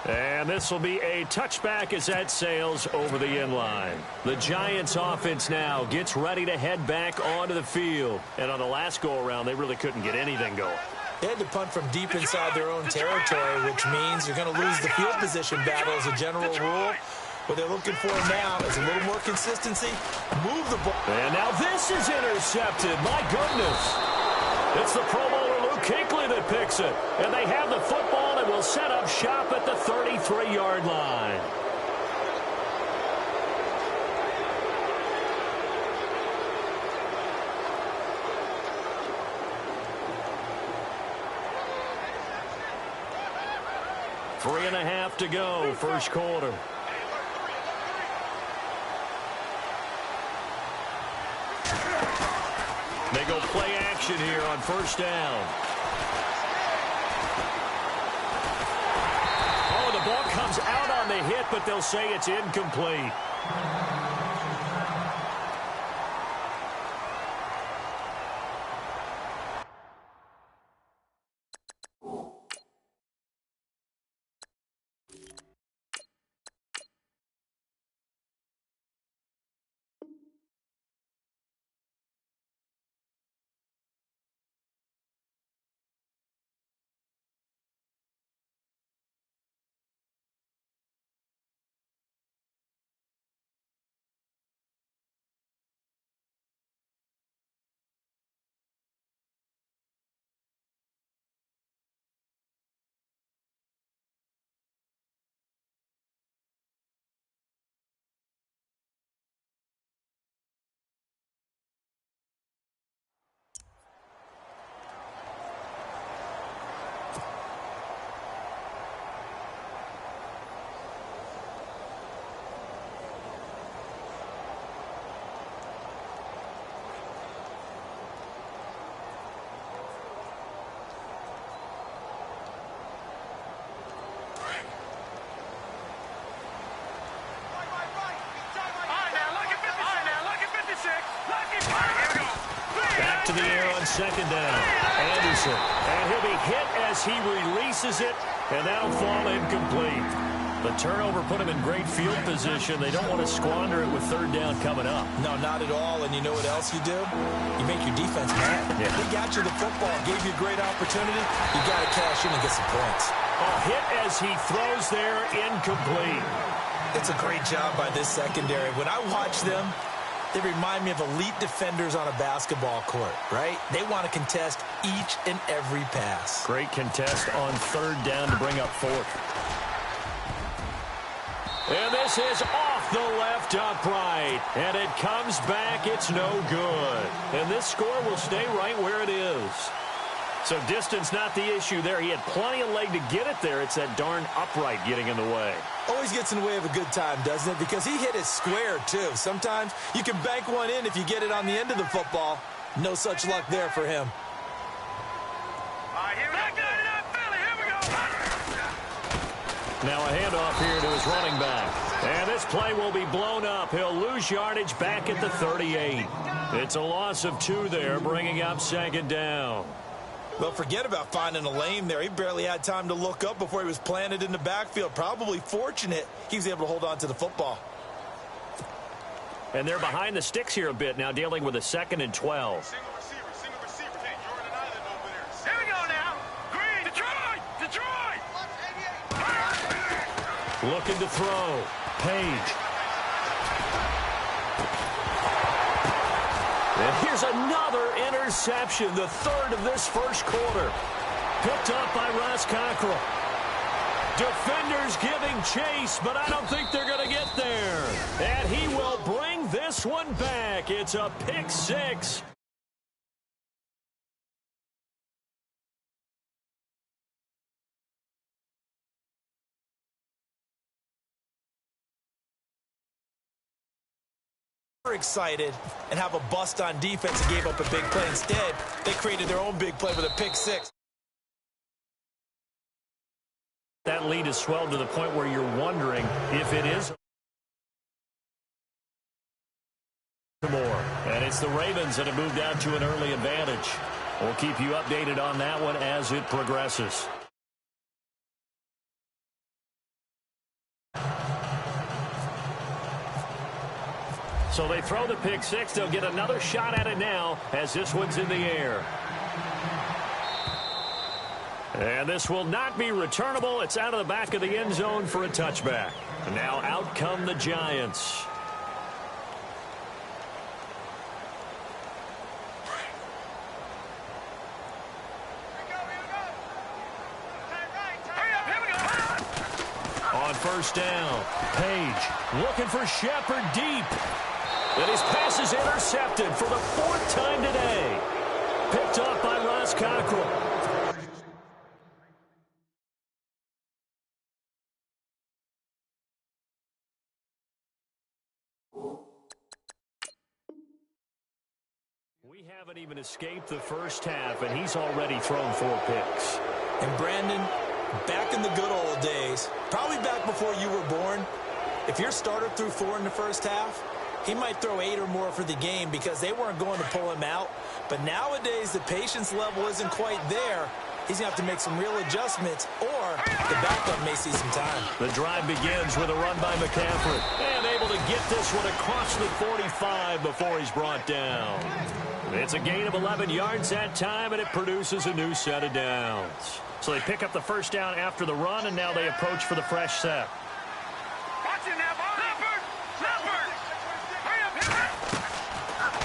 And this will be a touchback as that sails over the end line. The Giants offense now gets ready to head back onto the field. And on the last go-around, they really couldn't get anything going. They had to punt from deep inside their own territory, which means you're going to lose the field position battle as a general rule. What they're looking for now is a little more consistency. Move the ball. And now this is intercepted. My goodness. It's the Pro Bowler Luke Kuechly that picks it. And they have the football and will set up shop at the 33-yard line. Three and a half to go, first quarter. They go play action here on 1st down. Oh, the ball comes out on the hit, but they'll say it's incomplete. Back to the air on 2nd down. Anderson. And he'll be hit as he releases it, and that'll fall incomplete. The turnover put them in great field position. They don't want to squander it with third down coming up. No, not at all. And you know what else you do? You make your defense mad. Yeah. They got you the football, gave you a great opportunity. You got to cash in and get some points. A hit as he throws there, incomplete. It's a great job by this secondary. When I watch them, they remind me of elite defenders on a basketball court, right? They want to contest each and every pass. Great contest on third down to bring up fourth. And this is off the left upright. And it comes back. It's no good. And this score will stay right where it is. So distance not the issue there. He had plenty of leg to get it there. It's that darn upright getting in the way. Always gets in the way of a good time, doesn't it? Because he hit it square, too. Sometimes you can bank one in if you get it on the end of the football. No such luck there for him. Now a handoff here to his running back. And this play will be blown up. He'll lose yardage back at the 38. It's a loss of 2 there, bringing up second down. Well, forget about finding a lane there. He barely had time to look up before he was planted in the backfield. Probably fortunate he was able to hold on to the football. And they're behind the sticks here a bit now, dealing with a 2nd and 12. Single receiver. Hey, you're in an island over there. Here we go now. Green. Detroit. Looking to throw. Page. And here's another interception, the 3rd of this first quarter. Picked up by Ross Cockrell. Defenders giving chase, but I don't think they're going to get there. And he will bring this one back. It's a pick 6. Excited and have a bust on defense and gave up a big play. Instead, they created their own big play with a pick 6. That lead is swelled to the point where you're wondering if it is more. And it's the Ravens that have moved out to an early advantage. We'll keep you updated on that one as it progresses. So they throw the pick 6. They'll get another shot at it now as this one's in the air. And this will not be returnable. It's out of the back of the end zone for a touchback. And now out come the Giants. On first down, Page looking for Shepard deep. And his pass is intercepted for the 4th time today. Picked up by Ross Cockrell. We haven't even escaped the first half, and he's already thrown 4 picks. And Brandon, back in the good old days, probably back before you were born, if your starter threw 4 in the first half, he might throw 8 or more for the game because they weren't going to pull him out. But nowadays, the patience level isn't quite there. He's going to have to make some real adjustments, or the backup may see some time. The drive begins with a run by McCaffrey. And able to get this one across the 45 before he's brought down. It's a gain of 11 yards that time, and it produces a new set of downs. So they pick up the first down after the run, and now they approach for the fresh set.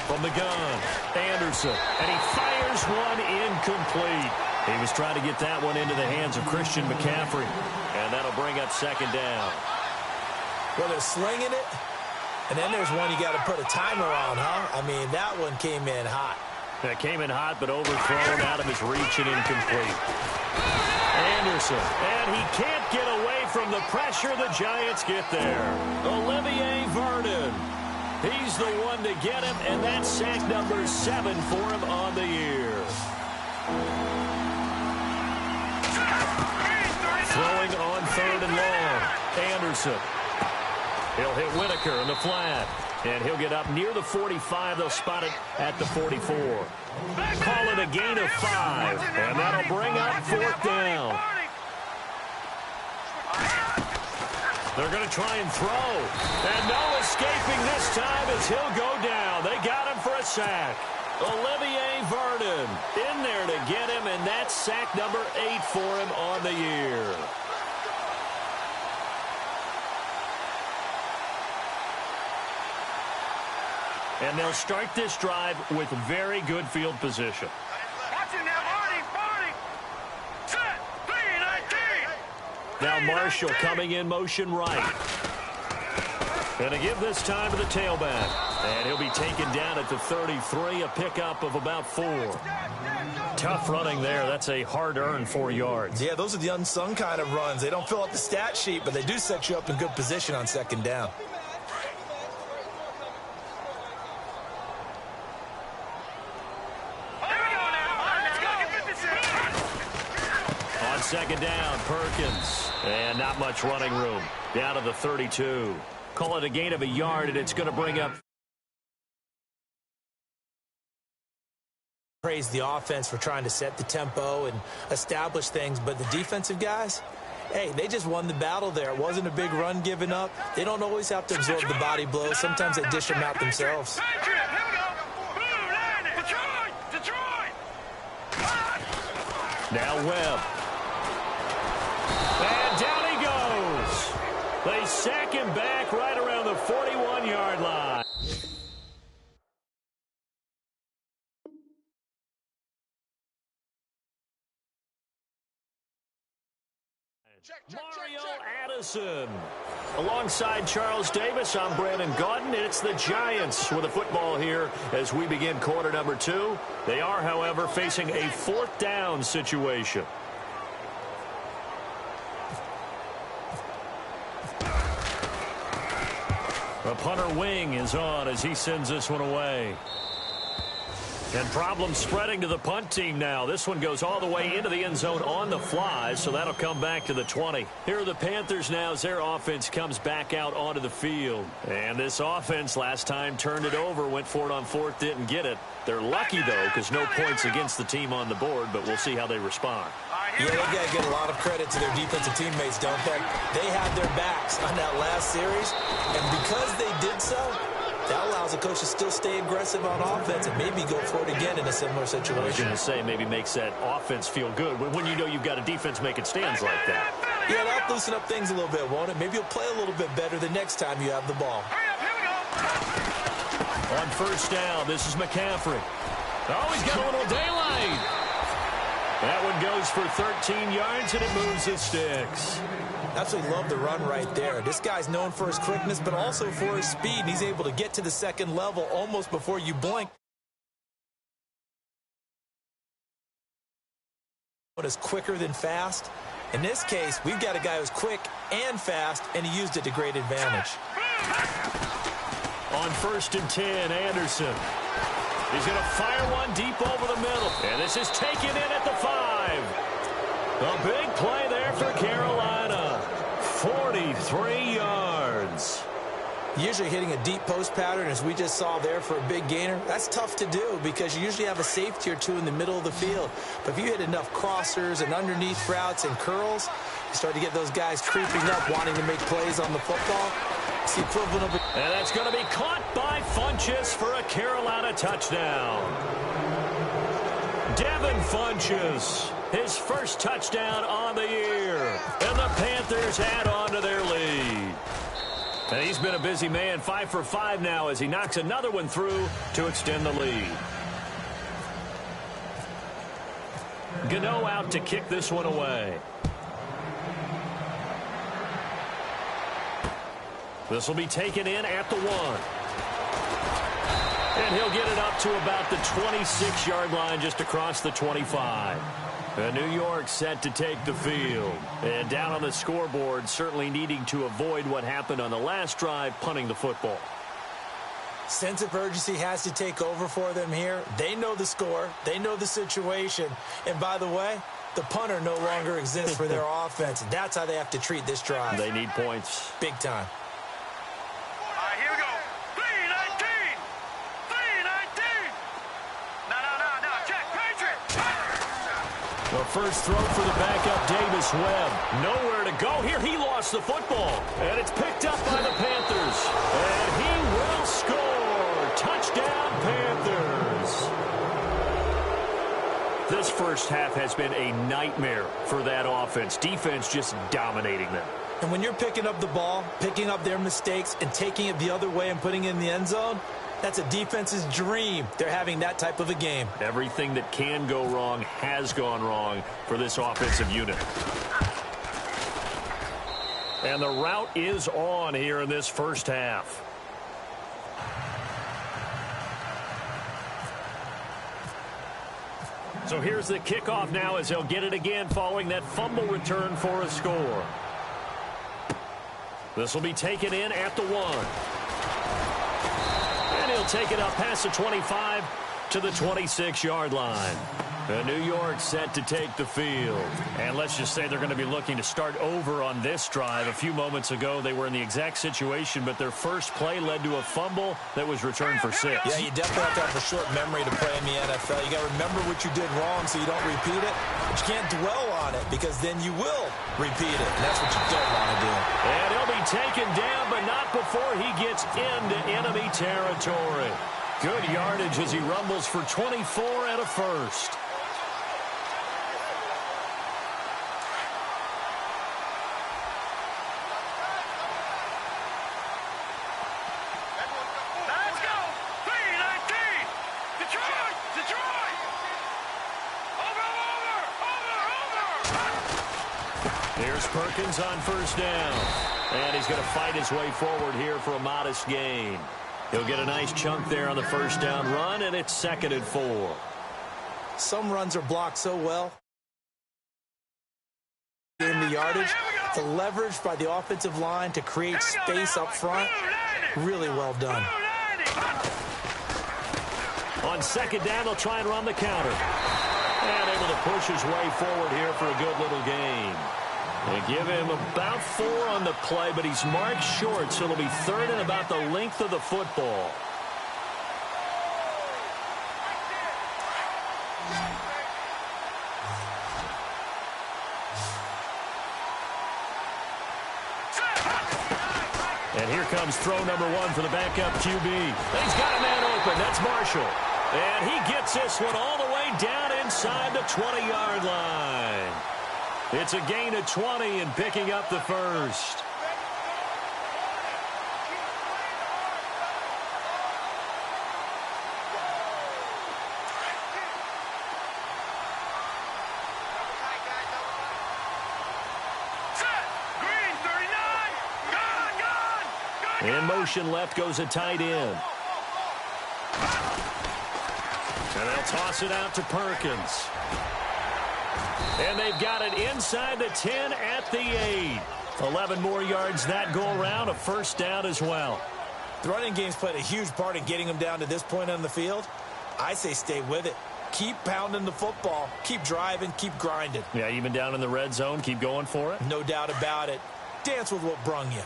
From the gun, Anderson, and he fires one incomplete. He was trying to get that one into the hands of Christian McCaffrey, and that'll bring up second down. Well, they're slinging it, and then there's one you got to put a timer on, huh? I mean, that one came in hot. That came in hot, but overthrown out of his reach and incomplete. Anderson, and he can't get away from the pressure. The Giants get there. Olivier Vernon. He's the one to get him, and that's sack number 7 for him on the year. Throwing on 3rd and long. Anderson. He'll hit Whitaker in the flat, and he'll get up near the 45. They'll spot it at the 44. Call it a gain of 5, and that'll bring up 4th down. They're going to try and throw. And no escaping this time as he'll go down. They got him for a sack. Olivier Vernon in there to get him, and that's sack number 8 for him on the year. And they'll start this drive with very good field position. Watch it now, Marty. Set. 3-19. Now Marshall coming in motion right. Going to give this time to the tailback. And he'll be taken down at the 33, a pickup of about 4. Tough running there. That's a hard-earned 4 yards. Yeah, those are the unsung kind of runs. They don't fill up the stat sheet, but they do set you up in good position on second down. On second down, Perkins. And not much running room. Down to the 32. Call it a gain of a yard, and it's going to bring up. Praise the offense for trying to set the tempo and establish things, but the defensive guys, hey, they just won the battle there. It wasn't a big run given up. They don't always have to absorb the body blows. Sometimes they dish them out themselves. Now Webb. And down he goes. They sack him back right around the 41-yard line. Mario Addison. Alongside Charles Davis, I'm Brandon Gaudin. It's the Giants with the football here as we begin quarter number 2. They are, however, facing a 4th down situation. The punter wing is on as he sends this one away. And problems spreading to the punt team now. This one goes all the way into the end zone on the fly, so that'll come back to the 20. Here are the Panthers now as their offense comes back out onto the field. And this offense last time turned it over, went for it on 4th, didn't get it. They're lucky, though, because no points against the team on the board, but we'll see how they respond. Yeah, they got to get a lot of credit to their defensive teammates, don't they? They had their backs on that last series, and because they did so, that allows the coach to still stay aggressive on offense and maybe go for it again in a similar situation. I was going to say maybe makes that offense feel good when you know you've got a defense making stands like that. Yeah, that'll loosen up things a little bit, won't it? Maybe you'll play a little bit better the next time you have the ball. On first down, this is McCaffrey. Oh, he's got a little daylight. That one goes for 13 yards, and it moves the sticks. Absolutely love the run right there. This guy's known for his quickness, but also for his speed. He's able to get to the second level almost before you blink. But it's quicker than fast. In this case, we've got a guy who's quick and fast, and he used it to great advantage. On 1st and 10, Anderson. He's going to fire one deep over the middle. And this is taken in at the 5. A big play there for Carolina. 43 yards. Usually hitting a deep post pattern, as we just saw there for a big gainer, that's tough to do because you usually have a safety or two in the middle of the field. But if you hit enough crossers and underneath routes and curls, you start to get those guys creeping up, wanting to make plays on the football. It's the equivalent of and that's going to be caught by Funchess for a Carolina touchdown. Devin Funchess, his first touchdown on the year. And the Panthers add on to their lead. And he's been a busy man, 5 for 5 now as he knocks another one through to extend the lead. Gano out to kick this one away. This will be taken in at the 1. And he'll get it up to about the 26-yard line just across the 25. And New York set to take the field. And down on the scoreboard, certainly needing to avoid what happened on the last drive, punting the football. Sense of urgency has to take over for them here. They know the score. They know the situation. And by the way, the punter no longer exists for their offense. That's how they have to treat this drive. They need points. Big time. Here we go. 3-19. 3-19. No, check. Patriot. The first throw for the backup, Davis Webb. Nowhere to go here. He lost the football. And it's picked up by the Panthers. And he will score. Touchdown, Panthers. This first half has been a nightmare for that offense. Defense just dominating them. And when you're picking up the ball, picking up their mistakes, and taking it the other way and putting it in the end zone, that's a defense's dream. They're having that type of a game. Everything that can go wrong has gone wrong for this offensive unit. And the route is on here in this first half. So here's the kickoff now as they'll get it again following that fumble return for a score. This will be taken in at the 1. And he'll take it up past the 25 to the 26-yard line. New York set to take the field. And let's just say they're going to be looking to start over on this drive. A few moments ago, they were in the exact situation, but their first play led to a fumble that was returned for 6. Yeah, you definitely have to have a short memory to play in the NFL. You got to remember what you did wrong so you don't repeat it. But you can't dwell on it because then you will repeat it. And that's what you don't want to do. And he'll be taken down, but not before he gets into enemy territory. Good yardage as he rumbles for 24 and a first. Here's Perkins on first down. And he's going to fight his way forward here for a modest gain. He'll get a nice chunk there on the first down run, and it's 2nd and 4. Some runs are blocked so well. In the yardage, the leverage by the offensive line to create space up front, really well done. On 2nd down, they'll try and run the counter. And able to push his way forward here for a good little gain. They give him about 4 on the play, but he's marked short, so it'll be 3rd and about the length of the football. And here comes throw number 1 for the backup QB. He's got a man open. That's Marshall. And he gets this one all the way down inside the 20-yard line. It's a gain of 20 and picking up the first. In motion left goes a tight end. And they'll toss it out to Perkins. And they've got it inside the 10 at the 8. 11 more yards that go around, a first down as well. The running game's played a huge part in getting them down to this point on the field. I say stay with it. Keep pounding the football. Keep driving. Keep grinding. Yeah, even down in the red zone, keep going for it. No doubt about it. Dance with what brung you.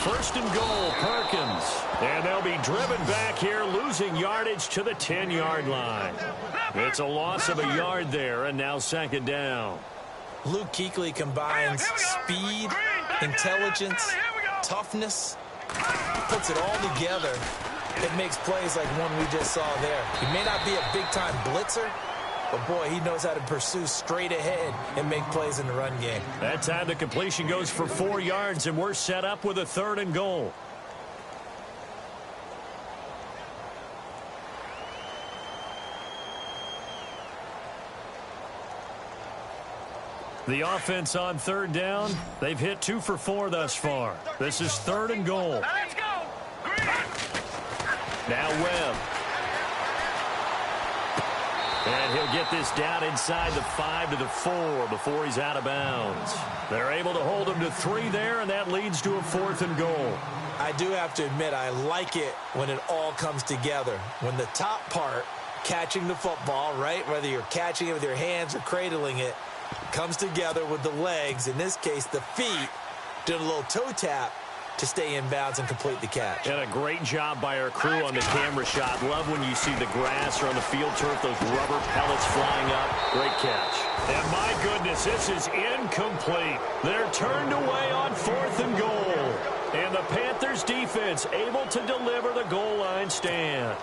First and goal, Perkins. And they'll be driven back here, losing yardage to the 10-yard line. It's a loss of a yard there, and now 2nd down. Luke Kuechly combines speed, intelligence, toughness, puts it all together. It makes plays like one we just saw there. He may not be a big-time blitzer, but, boy, he knows how to pursue straight ahead and make plays in the run game. That time the completion goes for 4 yards, and we're set up with a 3rd and goal. The offense on 3rd down, they've hit 2 for 4 thus far. This is 3rd and goal. Now let's go. Now Webb. And he'll get this down inside the 5 to the 4 before he's out of bounds. They're able to hold him to 3 there, and that leads to a 4th and goal. I do have to admit, I like it when it all comes together. When the top part, catching the football, right, whether you're catching it with your hands or cradling it, comes together with the legs, in this case the feet, did a little toe tap, to stay in bounds and complete the catch. And a great job by our crew on the camera shot. Love when you see the grass or on the field turf, those rubber pellets flying up. Great catch. And my goodness, this is incomplete. They're turned away on 4th and goal. And the Panthers defense able to deliver the goal line stand.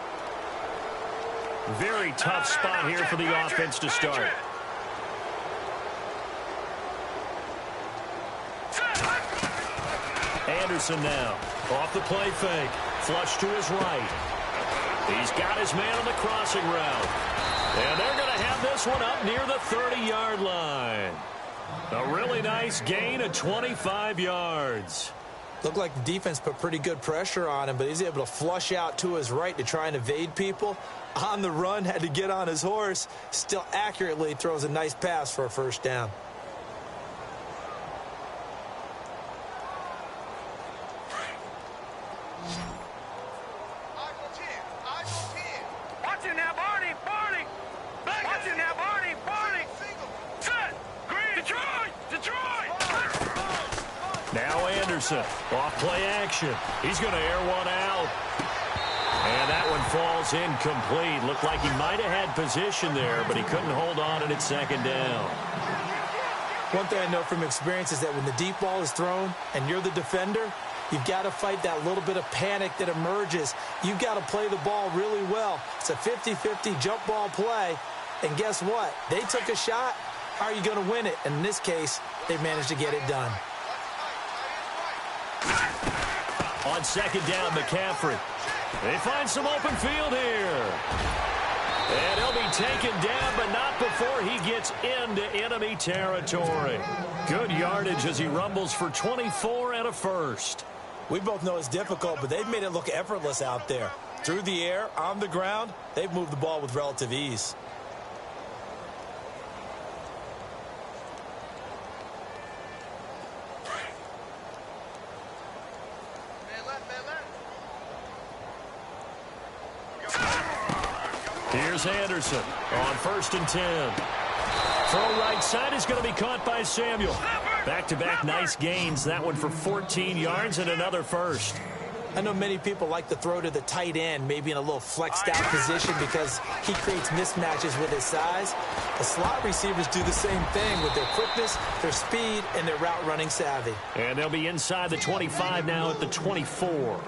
Very tough spot here for the offense to start. Anderson now. Off the play fake. Flush to his right. He's got his man on the crossing route. And they're going to have this one up near the 30-yard line. A really nice gain of 25 yards. Looked like the defense put pretty good pressure on him, but he's able to flush out to his right to try and evade people. On the run, had to get on his horse. Still accurately throws a nice pass for a first down. Watch it now, Barney! Barney! Watch it now, Barney! Barney! Set! Green! Detroit! Now Anderson, off play action. He's going to air one out. And that one falls incomplete. Looked like he might have had position there, but he couldn't hold on, and it's second down. One thing I know from experience is that when the deep ball is thrown and you're the defender, you've got to fight that little bit of panic that emerges. You've got to play the ball really well. It's a 50-50 jump ball play. And guess what? They took a shot. How are you going to win it? And in this case, they managed to get it done. On second down, McCaffrey. They find some open field here. And he'll be taken down, but not before he gets into enemy territory. Good yardage as he rumbles for 24 and a first. We both know it's difficult, but they've made it look effortless out there. Through the air, on the ground, they've moved the ball with relative ease. Here's Anderson on 1st and 10. Throw right side is going to be caught by Samuel. Back-to-back nice gains. That one for 14 yards and another first. I know many people like to throw to the tight end, maybe in a little flexed out position because he creates mismatches with his size. The slot receivers do the same thing with their quickness, their speed, and their route running savvy. And they'll be inside the 25 now at the 24.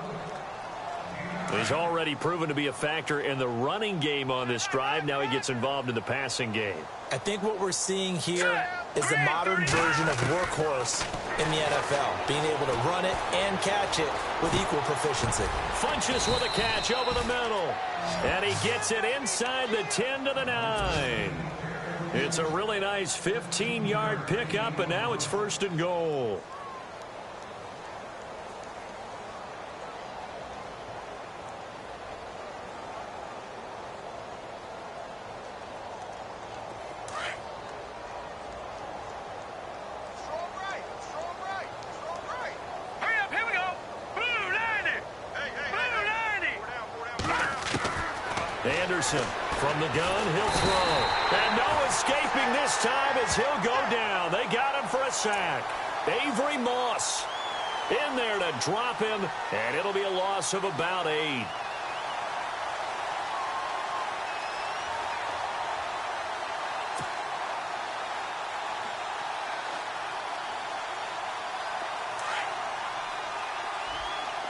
He's already proven to be a factor in the running game on this drive. Now he gets involved in the passing game. I think what we're seeing here is the modern version of workhorse in the NFL, being able to run it and catch it with equal proficiency. Funches with a catch over the middle. And he gets it inside the 10 to the 9. It's a really nice 15-yard pickup, and now it's 1st and goal. Anderson from the gun, he'll throw. And no escaping this time as he'll go down. They got him for a sack. Avery Moss in there to drop him, and it'll be a loss of about 8.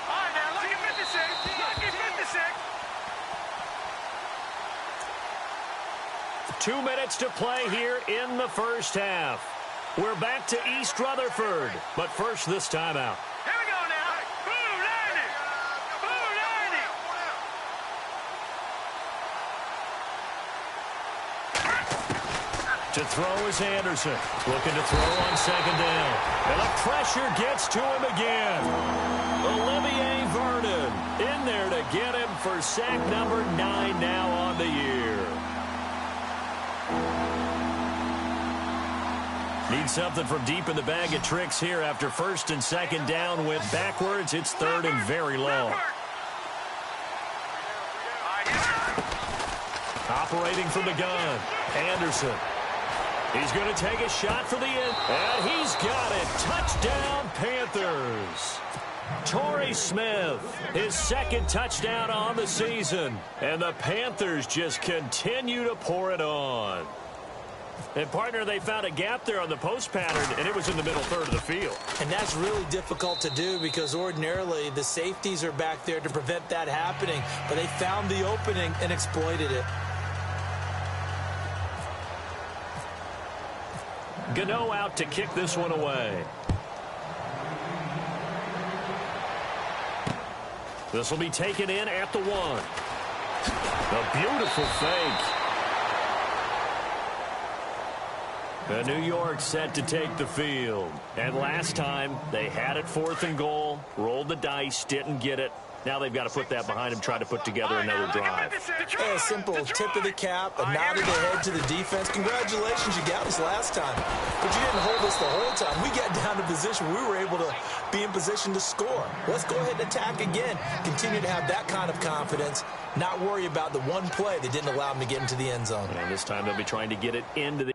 All right, now, lucky 56. Lucky 56. 2 minutes to play here in the first half. We're back to East Rutherford, but first this timeout. Here we go now. Blue 90. Blue 90. To throw is Anderson. Looking to throw on second down. And the pressure gets to him again. Olivier Vernon in there to get him for sack number 9 now on the year. Need something from deep in the bag of tricks here after 1st and 2nd down went backwards. It's 3rd and very long. Operating from the gun, Anderson. He's going to take a shot for the end, and he's got it. Touchdown, Panthers. Torrey Smith, his second touchdown on the season. And the Panthers just continue to pour it on. And, partner, they found a gap there on the post pattern, and it was in the middle third of the field. And that's really difficult to do because ordinarily the safeties are back there to prevent that happening. But they found the opening and exploited it. Gano out to kick this one away. This will be taken in at the 1. A beautiful fake. New York set to take the field. And last time, they had it 4th and goal, rolled the dice, didn't get it. Now they've got to put that behind them, try to put together another drive. Hey, a simple tip of the cap, a nod of the head to the defense. Congratulations, you got us last time. But you didn't hold us the whole time. We got down to position. We were able to be in position to score. Let's go ahead and attack again. Continue to have that kind of confidence. Not worry about the one play that didn't allow them to get into the end zone. And this time they'll be trying to get it into the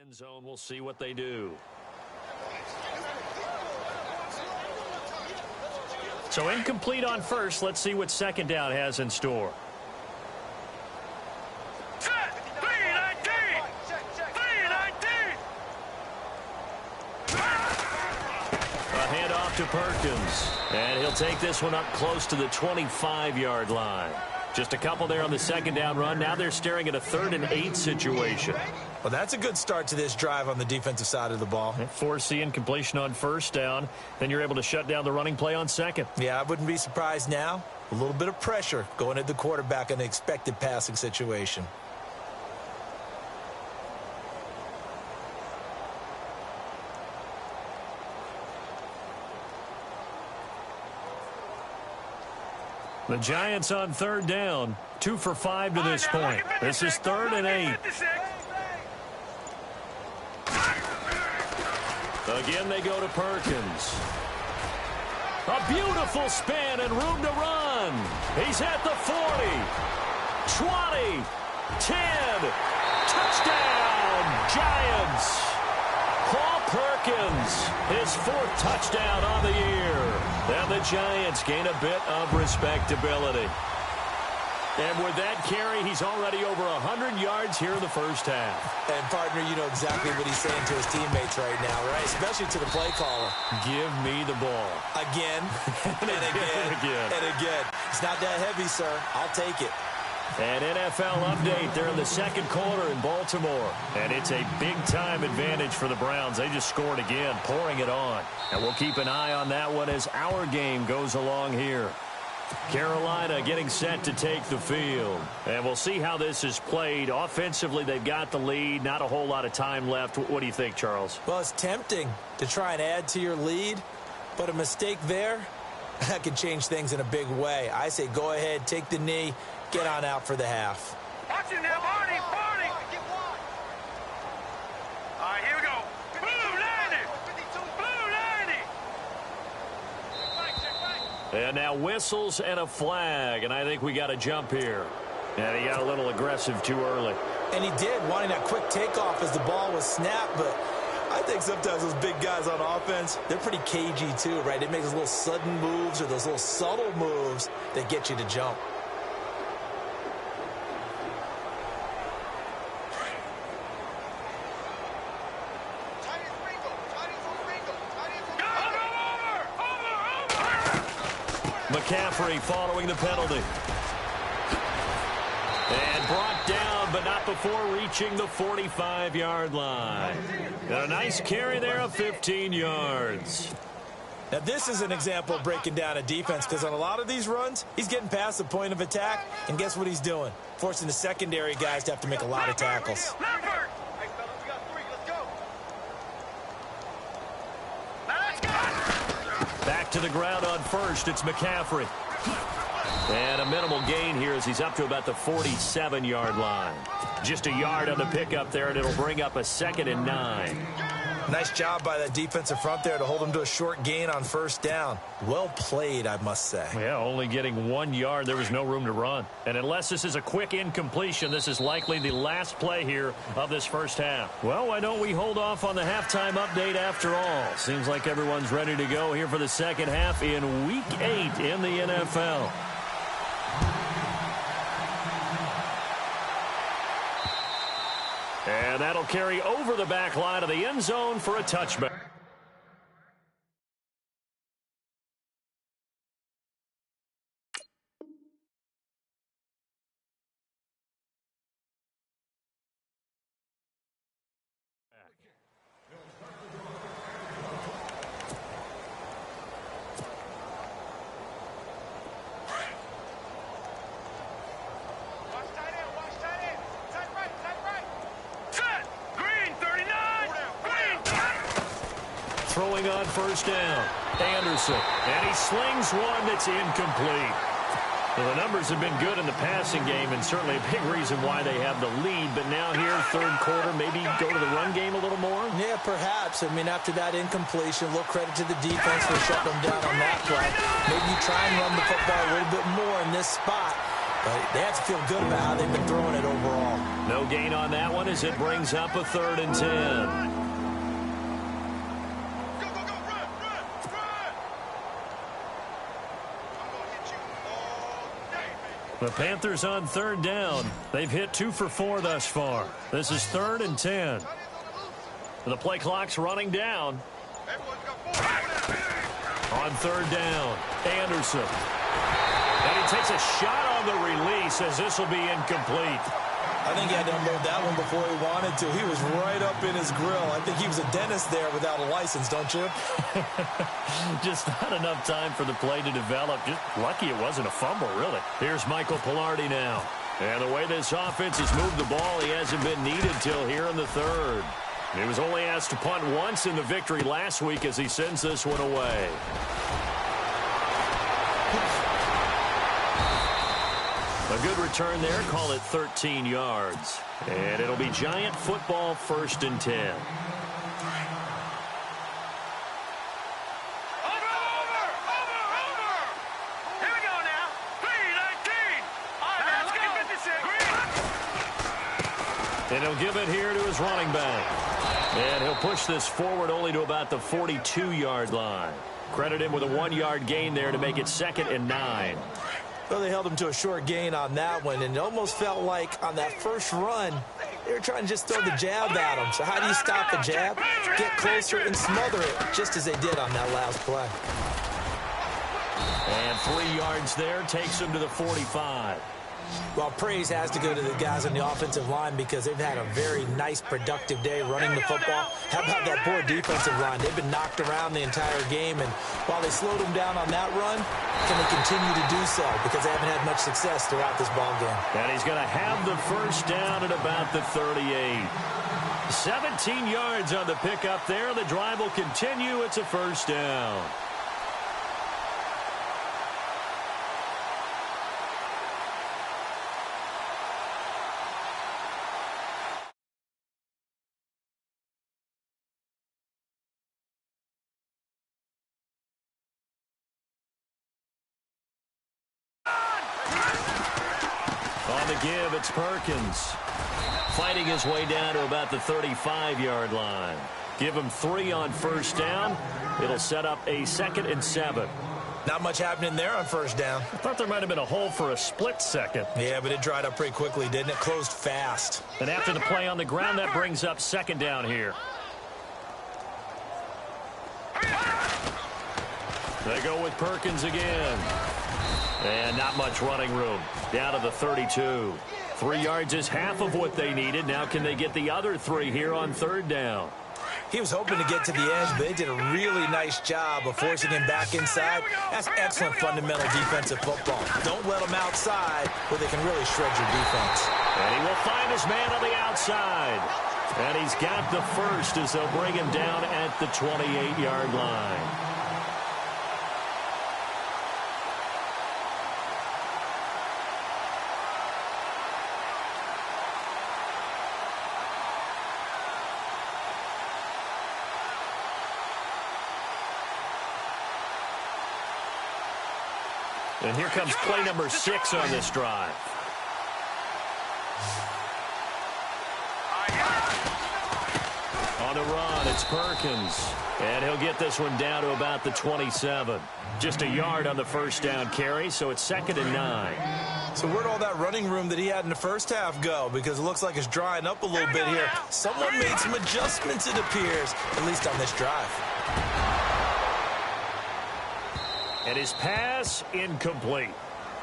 end zone. We'll see what they do. So incomplete on first. Let's see what second down has in store. A handoff to Perkins. And he'll take this one up close to the 25-yard line. Just a couple there on the second down run. Now they're staring at a 3rd and 8 situation. Well, that's a good start to this drive on the defensive side of the ball. Force incompletion on first down. Then you're able to shut down the running play on second. Yeah, I wouldn't be surprised now. A little bit of pressure going at the quarterback in an expected passing situation. The Giants on 3rd down. 2 for 5 to this point. This is 3rd and 8. Again, they go to Perkins. A beautiful spin and room to run. He's at the 40, 20, 10. Touchdown, Giants. Paul Perkins, his 4th touchdown on the year. And the Giants gain a bit of respectability. And with that carry, he's already over 100 yards here in the first half. And, partner, you know exactly what he's saying to his teammates right now, right? Especially to the play caller. Give me the ball. Again, and again, and again. It's not that heavy, sir. I'll take it. An NFL update. They're in the second quarter in Baltimore. And it's a big-time advantage for the Browns. They just scored again, pouring it on. And we'll keep an eye on that one as our game goes along here. Carolina getting set to take the field. And we'll see how this is played. Offensively, they've got the lead. Not a whole lot of time left. What do you think, Charles? Well, it's tempting to try and add to your lead. But a mistake there, that could change things in a big way. I say go ahead, take the knee, get on out for the half. Watch it now, Barney, Barney. All right, here we go. Blue 90. Blue 90. And now whistles and a flag. And I think we got a jump here. And he got a little aggressive too early. And he did, wanting that quick takeoff as the ball was snapped. But I think sometimes those big guys on offense, they're pretty cagey too, right? They make those little sudden moves or those little subtle moves that get you to jump. McCaffrey following the penalty. And brought down, but not before reaching the 45-yard line. And a nice carry there of 15 yards. Now, this is an example of breaking down a defense because on a lot of these runs, he's getting past the point of attack, and guess what he's doing? Forcing the secondary guys to have to make a lot of tackles. Back to the ground on first. It's McCaffrey. And a minimal gain here as he's up to about the 47-yard line. Just a yard on the pickup there, and it'll bring up a 2nd and 9. Nice job by that defensive front there to hold him to a short gain on first down. Well played, I must say. Yeah, only getting 1 yard. There was no room to run. And unless this is a quick incompletion, this is likely the last play here of this first half. Well, why don't we hold off on the halftime update after all? Seems like everyone's ready to go here for the second half in Week 8 in the NFL. And that'll carry over the back line of the end zone for a touchback. Throwing on first down, Anderson, and he slings one that's incomplete. Well, the numbers have been good in the passing game, and certainly a big reason why they have the lead. But now here, third quarter, maybe go to the run game a little more? Yeah, perhaps. I mean, after that incompletion, a little credit to the defense for shutting them down on that play. Maybe you try and run the football a little bit more in this spot. But they have to feel good about how they've been throwing it overall. No gain on that one as it brings up a 3rd and 10. The Panthers on 3rd down. They've hit 2 for 4 thus far. This is 3rd and 10. The play clock's running down. On 3rd down, Anderson. And he takes a shot on the release as this will be incomplete. I think he had to unload that one before he wanted to. He was right up in his grill. I think he was a dentist there without a license, don't you? Just not enough time for the play to develop. Just lucky it wasn't a fumble, really. Here's Michael Pilardi now. And the way this offense has moved the ball, he hasn't been needed till here in the 3rd. He was only asked to punt once in the victory last week as he sends this one away. A good return there. Call it 13 yards. And it'll be Giant football 1st and 10. Over! Here we go now. 3-19. All right, let's go. 56. And he'll give it here to his running back. And he'll push this forward only to about the 42-yard line. Credit him with a 1-yard gain there to make it 2nd and 9. Well, they held him to a short gain on that one, and it almost felt like on that first run, they were trying to just throw the jab at him. So how do you stop the jab? Get closer and smother it, just as they did on that last play. And 3 yards there takes him to the 45. Well, praise has to go to the guys on the offensive line because they've had a very nice, productive day running the football. How about that poor defensive line? They've been knocked around the entire game, and while they slowed them down on that run, can they continue to do so? Because they haven't had much success throughout this ball game. And he's going to have the 1st down at about the 38. 17 yards on the pickup there. The drive will continue. It's a 1st down. On the give, it's Perkins. Fighting his way down to about the 35-yard line. Give him 3 on 1st down. It'll set up a 2nd and 7. Not much happening there on 1st down. I thought there might have been a hole for a split second. Yeah, but it dried up pretty quickly, didn't it? Closed fast. And after the play on the ground, that brings up 2nd down here. They go with Perkins again. And not much running room. Down to the 32. 3 yards is half of what they needed. Now can they get the other 3 here on 3rd down? He was hoping to get to the edge, but they did a really nice job of forcing him back inside. That's excellent fundamental defensive football. Don't let him outside where they can really shred your defense. And he will find his man on the outside. And he's got the 1st as they'll bring him down at the 28-yard line. And here comes play number 6 on this drive. On the run, it's Perkins. And he'll get this one down to about the 27. Just a yard on the 1st down carry, so it's 2nd and 9. So where'd all that running room that he had in the first half go? Because it looks like it's drying up a little bit here. Someone made some adjustments, it appears, at least on this drive. And his pass incomplete.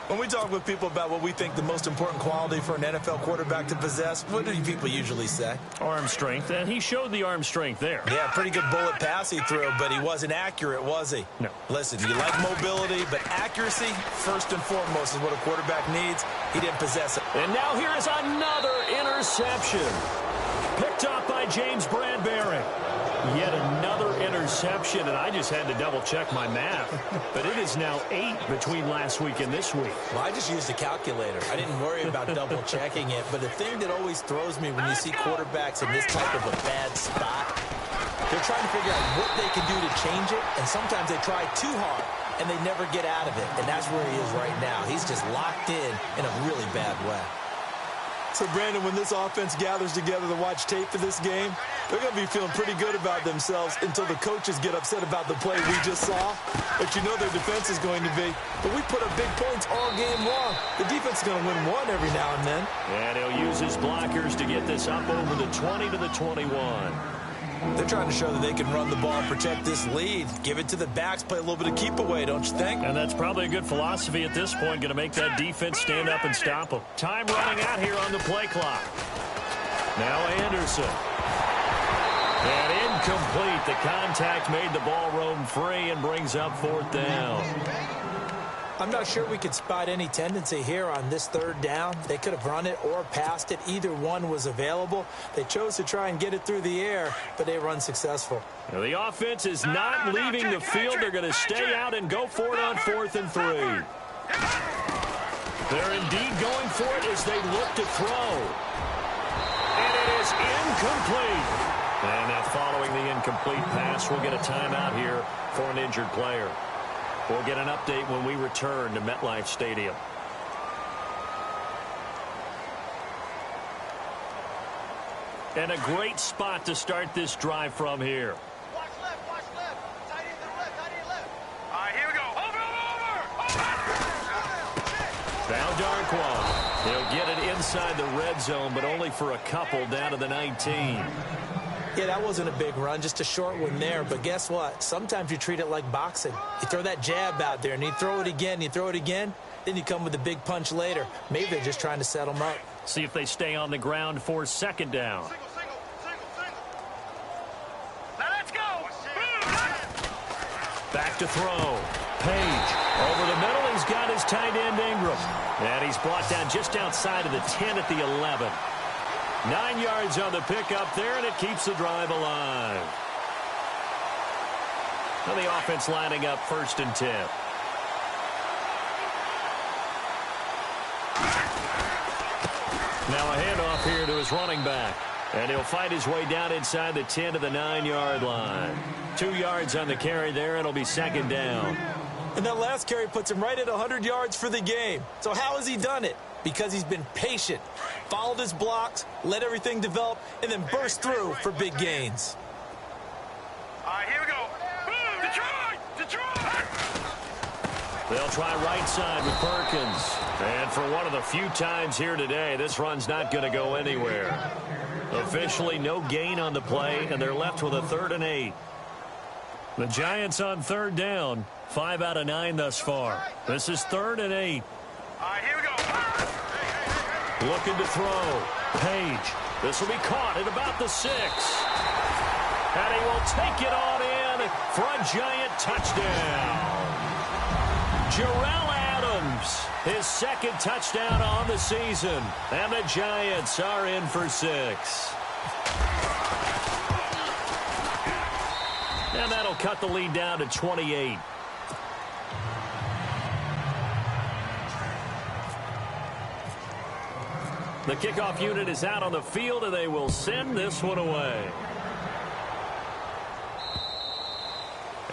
When we talk with people about what we think the most important quality for an NFL quarterback to possess, what do people usually say? Arm strength, and he showed the arm strength there. Yeah, pretty good bullet pass he threw, but he wasn't accurate, was he? No. Listen, you like mobility, but accuracy, first and foremost, is what a quarterback needs. He didn't possess it. And now here is another interception. Picked up by James Bradbury. Yet another interception, and I just had to double-check my math. But it is now 8 between last week and this week. Well, I just used a calculator. I didn't worry about double-checking it. But the thing that always throws me when you see quarterbacks in this type of a bad spot, they're trying to figure out what they can do to change it, and sometimes they try too hard. and they never get out of it. And that's where he is right now. He's just locked in a really bad way. So, Brandon, when this offense gathers together to watch tape for this game, they're going to be feeling pretty good about themselves until the coaches get upset about the play we just saw. But you know their defense is going to be. But we put up big points all game long. The defense is going to win one every now and then. And he'll use his blockers to get this up over the 20 to the 21. They're trying to show that they can run the ball and protect this lead. Give it to the backs, play a little bit of keep away, don't you think? And that's probably a good philosophy at this point, going to make that defense stand up and stop them. Time running out here on the play clock. Now Anderson. And incomplete. The contact made the ball roam free and brings up 4th down. I'm not sure we could spot any tendency here on this 3rd down. They could have run it or passed it. Either one was available. They chose to try and get it through the air, but they were unsuccessful. Now the offense is not leaving the field. They're going to stay out and go for it on 4th and 3. They're indeed going for it as they look to throw. And it is incomplete. And now following the incomplete pass, we'll get a timeout here for an injured player. We'll get an update when we return to MetLife Stadium. And a great spot to start this drive from here. Watch left, watch left. Tight end to the left, tight end left. All right, here we go. Over. Now Darkwa. He'll get it inside the red zone, but only for a couple down to the 19. Yeah, that wasn't a big run, just a short one there. But guess what? Sometimes you treat it like boxing. You throw that jab out there, and you throw it again, then you come with a big punch later. Maybe they're just trying to set them up. See if they stay on the ground for 2nd down. Single. Now let's go. Back to throw. Page over the middle. He's got his tight end Ingram. And he's brought down just outside of the 10 at the 11. 9 yards on the pickup there, and it keeps the drive alive. Now the offense lining up 1st and 10. Now a handoff here to his running back. And he'll fight his way down inside the 10 to the 9-yard line. 2 yards on the carry there, and it'll be 2nd down. And that last carry puts him right at 100 yards for the game. So how has he done it? Because he's been patient, followed his blocks, let everything develop, and then burst through for big gains. All right, here we go. Detroit! They'll try right side with Perkins. And for one of the few times here today, this run's not going to go anywhere. Officially no gain on the play, and they're left with a 3rd and 8. The Giants on 3rd down, 5 out of 9 thus far. This is 3rd and 8. All right, here we go. Looking to throw. Page. This will be caught at about the 6. And he will take it on in for a Giant touchdown. Jarrell Adams, his 2nd touchdown on the season. And the Giants are in for 6. And that'll cut the lead down to 28. The kickoff unit is out on the field, and they will send this one away.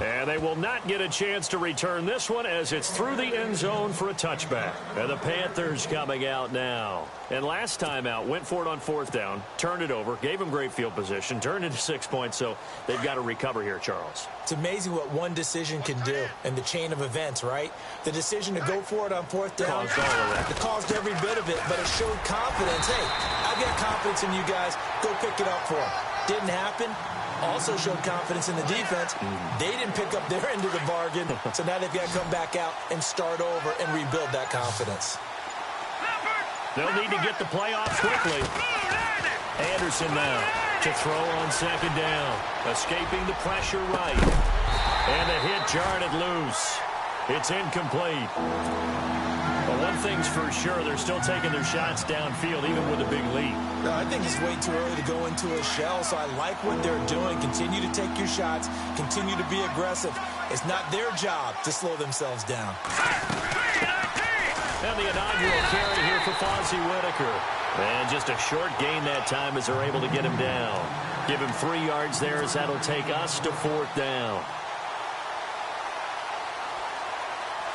And they will not get a chance to return this one as it's through the end zone for a touchback. And the Panthers coming out now. And last time out, went for it on 4th down, turned it over, gave them great field position, turned into 6 points, so they've got to recover here, Charles. It's amazing what one decision can do in the chain of events, right? The decision to go for it on 4th down. Caused all of that. It caused every bit of it, but it showed confidence. Hey, I've got confidence in you guys. Go pick it up for them. Didn't happen. Also showed confidence in the defense. They didn't pick up their end of the bargain, so now they've got to come back out and start over and rebuild that confidence. They'll need to get the playoffs quickly. Anderson now to throw on 2nd down. Escaping the pressure right. And the hit jarred it loose. It's incomplete. But one thing's for sure, they're still taking their shots downfield, even with a big lead. No, I think it's way too early to go into a shell, so I like what they're doing. Continue to take your shots. Continue to be aggressive. It's not their job to slow themselves down. And the inaugural carry here for Fonzie Whitaker. And just a short gain that time as they're able to get him down. Give him 3 yards there as that'll take us to 4th down.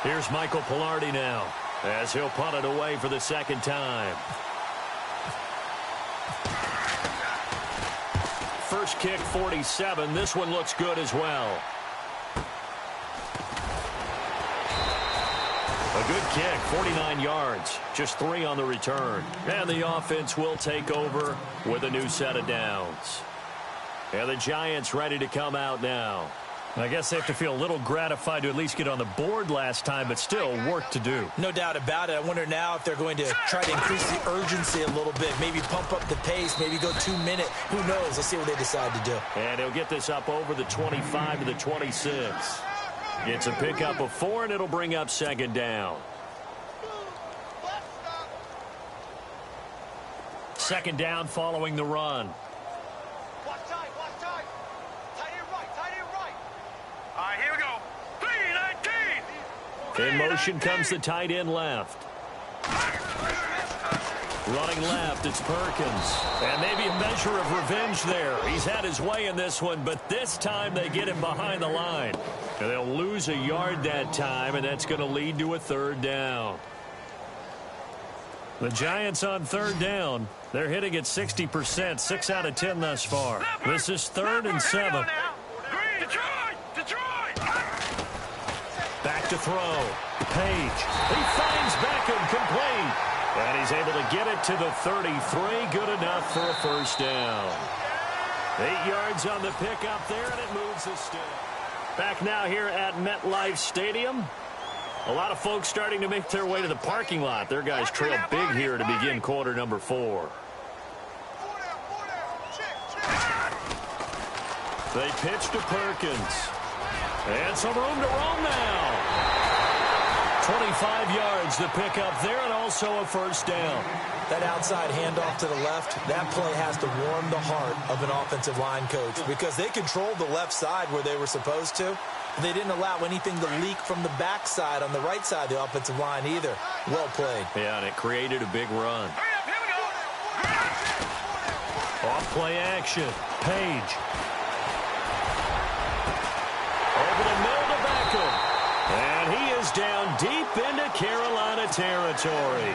Here's Michael Pilardi now as he'll punt it away for the second time. First kick, 47. This one looks good as well. A good kick, 49 yards, just 3 on the return. And the offense will take over with a new set of downs. And the Giants ready to come out now. I guess they have to feel a little gratified to at least get on the board last time, but still work to do. No doubt about it. I wonder now if they're going to try to increase the urgency a little bit, maybe pump up the pace, maybe go 2 minute. Who knows? Let's see what they decide to do. And he'll get this up over the 25 to the 26. It's a pickup of 4, and it'll bring up second down. Second down following the run. Here we go. 3-19. In motion comes the tight end left. Running left, it's Perkins. And maybe a measure of revenge there. He's had his way in this one, but this time they get him behind the line. And they'll lose a yard that time, and that's going to lead to a third down. The Giants on third down. They're hitting at 60%, 6 out of 10 thus far. This is 3rd and 7. Back to throw. Page. He finds Beckham complete. And he's able to get it to the 33. Good enough for a first down. 8 yards on the pickup there, and it moves the stick. Back now here at MetLife Stadium. A lot of folks starting to make their way to the parking lot. Their guys trail big here to begin quarter number 4. They pitch to Perkins. And some room to roam now. 25 yards the pickup there, and also a first down. That outside handoff to the left, that play has to warm the heart of an offensive line coach because they controlled the left side where they were supposed to. They didn't allow anything to leak from the backside on the right side of the offensive line either. Well played. Yeah, and it created a big run. Off play action. Page. Over the middle to Beckham. And he is down deep into Carolina territory.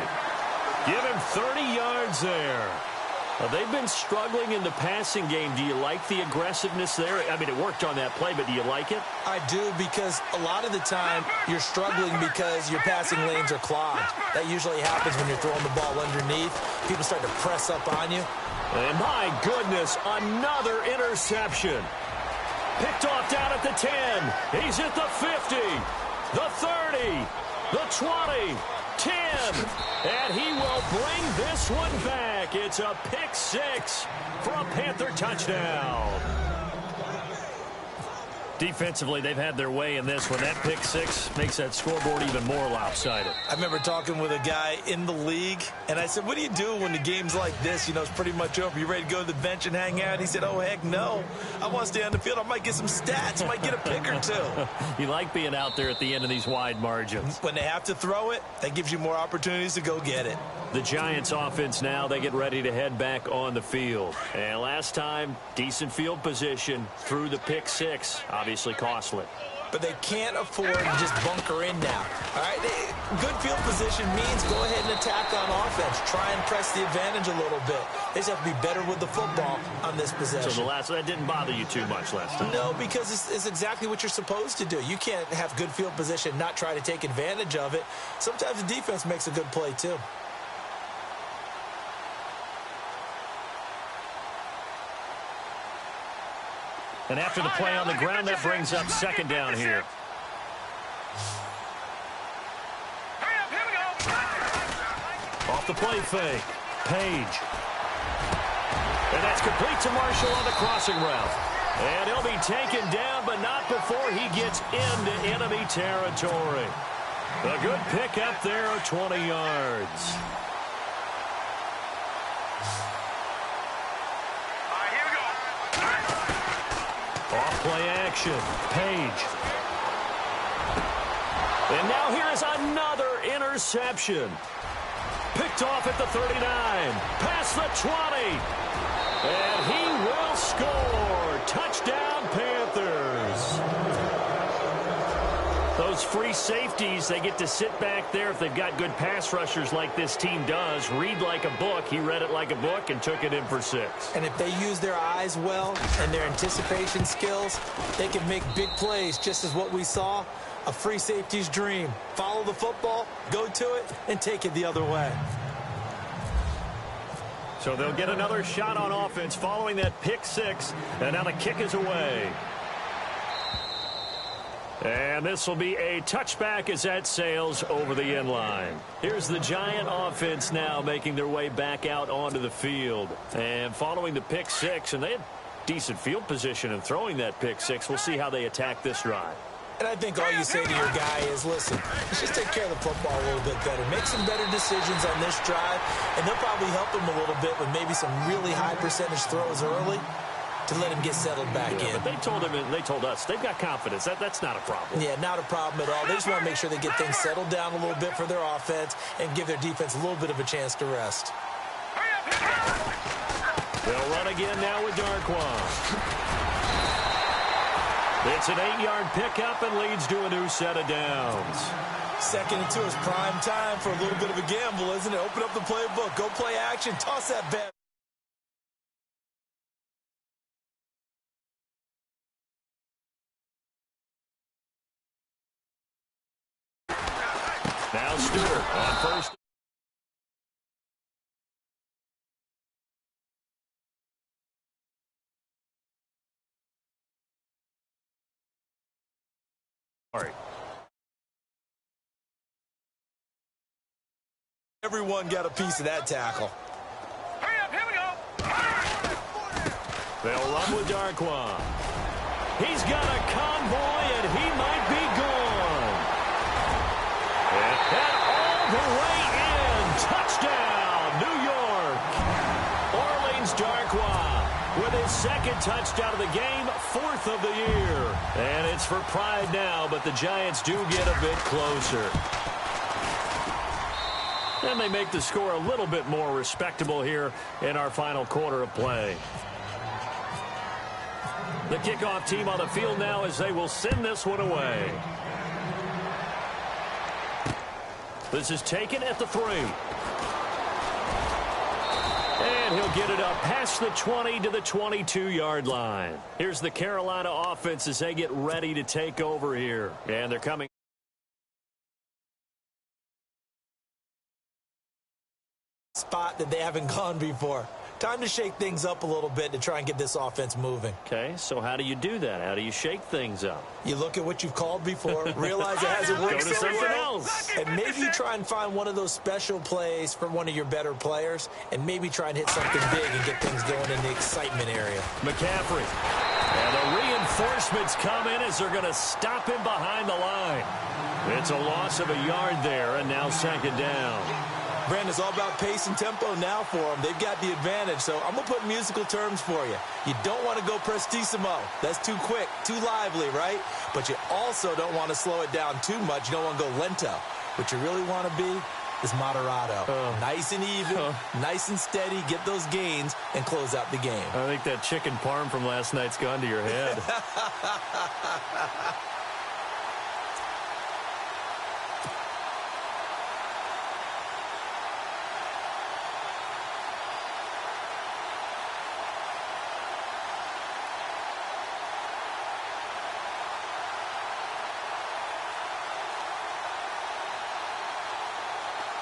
Give him 30 yards there. They've been struggling in the passing game. Do you like the aggressiveness there? I mean, it worked on that play, but do you like it? I do, because a lot of the time you're struggling because your passing lanes are clogged. That usually happens when you're throwing the ball underneath. People start to press up on you. And my goodness, another interception. Picked off down at the 10. He's at the 50, the 30, the 20, 10. And he will bring this one back. It's a pick 6 for a Panther touchdown. Defensively, they've had their way in this one. That pick 6 makes that scoreboard even more lopsided. I remember talking with a guy in the league, and I said, what do you do when the game's like this? You know, it's pretty much over. You ready to go to the bench and hang out? He said, oh, heck no. I want to stay on the field. I might get some stats. I might get a pick or two. You like being out there at the end of these wide margins. When they have to throw it, that gives you more opportunities to go get it. The Giants offense now, they get ready to head back on the field. And last time, decent field position through the pick 6. Obviously costly. But they can't afford to just bunker in now. All right, good field position means go ahead and attack on offense. Try and press the advantage a little bit. They just have to be better with the football on this possession. So that didn't bother you too much last time? No, because it's exactly what you're supposed to do. You can't have good field position, not try to take advantage of it. Sometimes the defense makes a good play too. And after the play on the ground, that brings up second down here. Off the play fake. Page. And that's complete to Marshall on the crossing route. And he'll be taken down, but not before he gets into enemy territory. A good pickup there of 20 yards. Off-play action. Page. And now here is another interception. Picked off at the 39. Past the 20. And he will score. Touchdown, Panthers. Those free safeties, they get to sit back there if they've got good pass rushers like this team does. Read like a book. He read it like a book and took it in for 6. And if they use their eyes well and their anticipation skills, they can make big plays, just as what we saw. A free safety's dream. Follow the football, go to it, and take it the other way. So they'll get another shot on offense following that pick 6. And now the kick is away. And this will be a touchback as that sails over the end line. Here's the Giant offense now making their way back out onto the field. And following the pick 6, and they had decent field position in throwing that pick 6. We'll see how they attack this drive. And I think all you say to your guy is, listen, let's just take care of the football a little bit better. Make some better decisions on this drive, and they'll probably help him a little bit with maybe some really high percentage throws early to let him get settled back in. But they told us they've got confidence. That's not a problem. Yeah, not a problem at all. They just want to make sure they get things settled down a little bit for their offense and give their defense a little bit of a chance to rest. They'll run again now with Darquan. It's an 8-yard pickup and leads to a new set of downs. 2nd and 2 is prime time for a little bit of a gamble, isn't it? Open up the playbook. Go play action. Toss that bet. Now Stewart on first. Everyone got a piece of that tackle. Hurry up, here we go. They'll run with Darquan. He's got a convoy, and he might be gone. And all the way in. Touchdown, New York. Orleans Darquan with his 2nd touchdown of the game, 4th of the year. And it's for pride now, but the Giants do get a bit closer. And they make the score a little bit more respectable here in our final quarter of play. The kickoff team on the field now as they will send this one away. This is taken at the 3. And he'll get it up past the 20 to the 22-yard line. Here's the Carolina offense as they get ready to take over here. And they're coming. Spot that they haven't gone before. Time to shake things up a little bit to try and get this offense moving. Okay, so how do you do that? How do you shake things up? You look at what you've called before, realize it hasn't worked Go to so something well, else. and maybe you try and find one of those special plays for one of your better players, and maybe try and hit something big and get things going in the excitement area. McCaffrey. And the reinforcements come in as they're going to stop him behind the line. It's a loss of a yard there, and now 2nd down. Brandon, it's all about pace and tempo now for them. They've got the advantage, so I'm going to put musical terms for you. You don't want to go prestissimo. That's too quick, too lively, right? But you also don't want to slow it down too much. You don't want to go lento. What you really want to be is moderato. Nice and even, nice and steady, get those gains, and close out the game. I think that chicken parm from last night's gone to your head.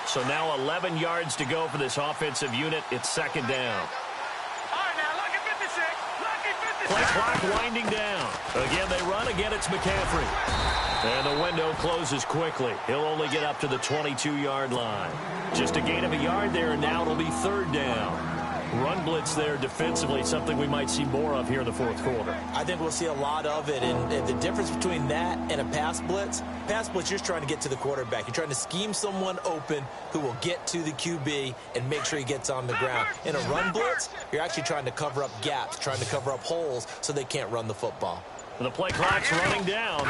So now 11 yards to go for this offensive unit. It's 2nd down. All right, now, lucky 56. Lucky 56. Play clock winding down. Again, they run. Again, it's McCaffrey. And the window closes quickly. He'll only get up to the 22-yard line. Just a gain of a yard there, and now it'll be 3rd down. Run blitz there defensively, something we might see more of here in the 4th quarter. I think we'll see a lot of it, and the difference between that and a pass blitz, you're just trying to get to the quarterback. You're trying to scheme someone open who will get to the QB and make sure he gets on the ground. In a run blitz, you're actually trying to cover up gaps, trying to cover up holes so they can't run the football. And the play clock's running down.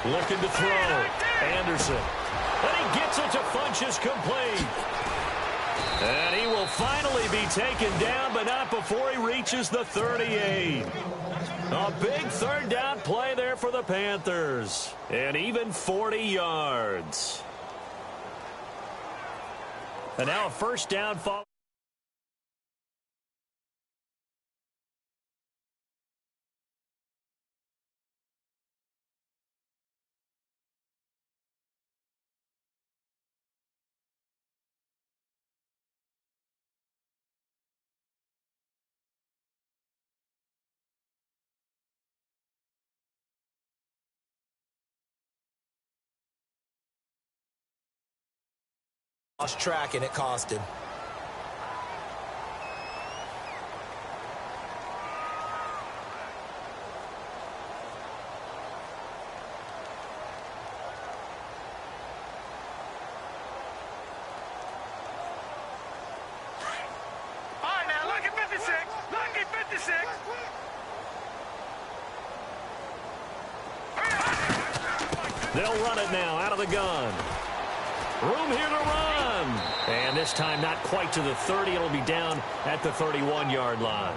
Looking to throw. Anderson. And he gets it to Funchess complete. And he will finally be taken down, but not before he reaches the 38. A big third down play there for the Panthers. And even 40 yards. And now a first down fall. Lost track, and it cost him. All right, now, lucky 56. Lucky 56. They'll run it now out of the gun. Room here to run. And this time not quite to the 30. It'll be down at the 31-yard line.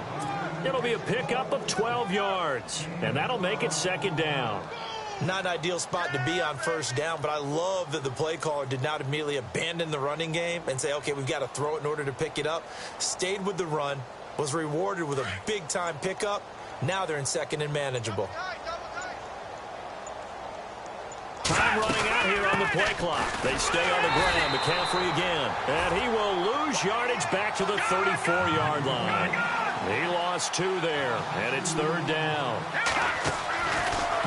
It'll be a pickup of 12 yards. And that'll make it second down. Not an ideal spot to be on first down, but I love that the play caller did not immediately abandon the running game and say, okay, we've got to throw it in order to pick it up. Stayed with the run, was rewarded with a big-time pickup. Now they're in second and manageable. Time running out here on the play clock. They stay on the ground. McCaffrey again. And he will lose yardage back to the 34-yard line. He lost 2 there, and it's third down.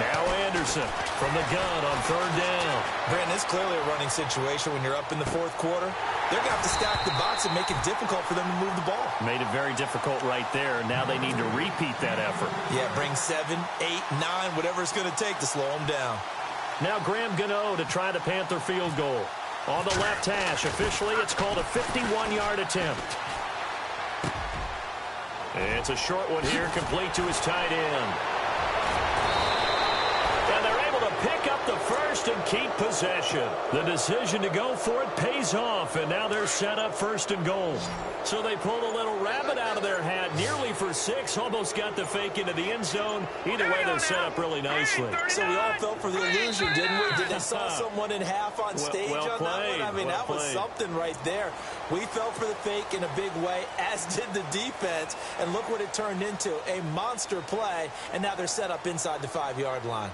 Now Anderson from the gun on third down. Brandon, it's clearly a running situation when you're up in the fourth quarter. They're going to have to stack the box and make it difficult for them to move the ball. Made it very difficult right there. Now they need to repeat that effort. Yeah, bring 7, 8, 9, whatever it's going to take to slow them down. Now Graham Gano to try the Panther field goal. On the left hash, officially it's called a 51-yard attempt. It's a short one here, complete to his tight end. And they're able to pick up the first and keep possession. The decision to go for it pays off, and now they're set up first and goal. So they pulled a little rabbit out of their hat, nearly for 6, almost got the fake into the end zone. Either way, they're set up really nicely. So we all fell for the illusion, didn't we? Did they saw someone in half on stage on that one? I mean, that was something right there. We fell for the fake in a big way, as did the defense. And look what it turned into, a monster play. And now they're set up inside the 5-yard line.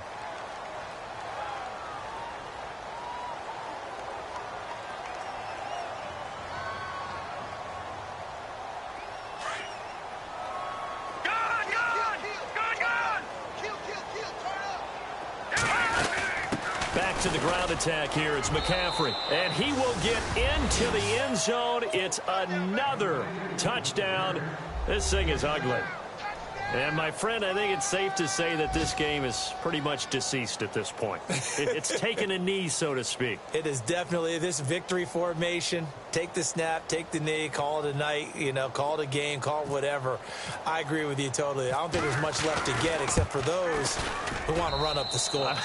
To the ground attack here. It's McCaffrey. And he will get into the end zone. It's another touchdown. This thing is ugly. And, my friend, I think it's safe to say that this game is pretty much deceased at this point. It's taken a knee, so to speak. It is definitely this victory formation. Take the snap, take the knee, call it a night, call it a game, call it whatever. I agree with you totally. I don't think there's much left to get except for those who want to run up the score.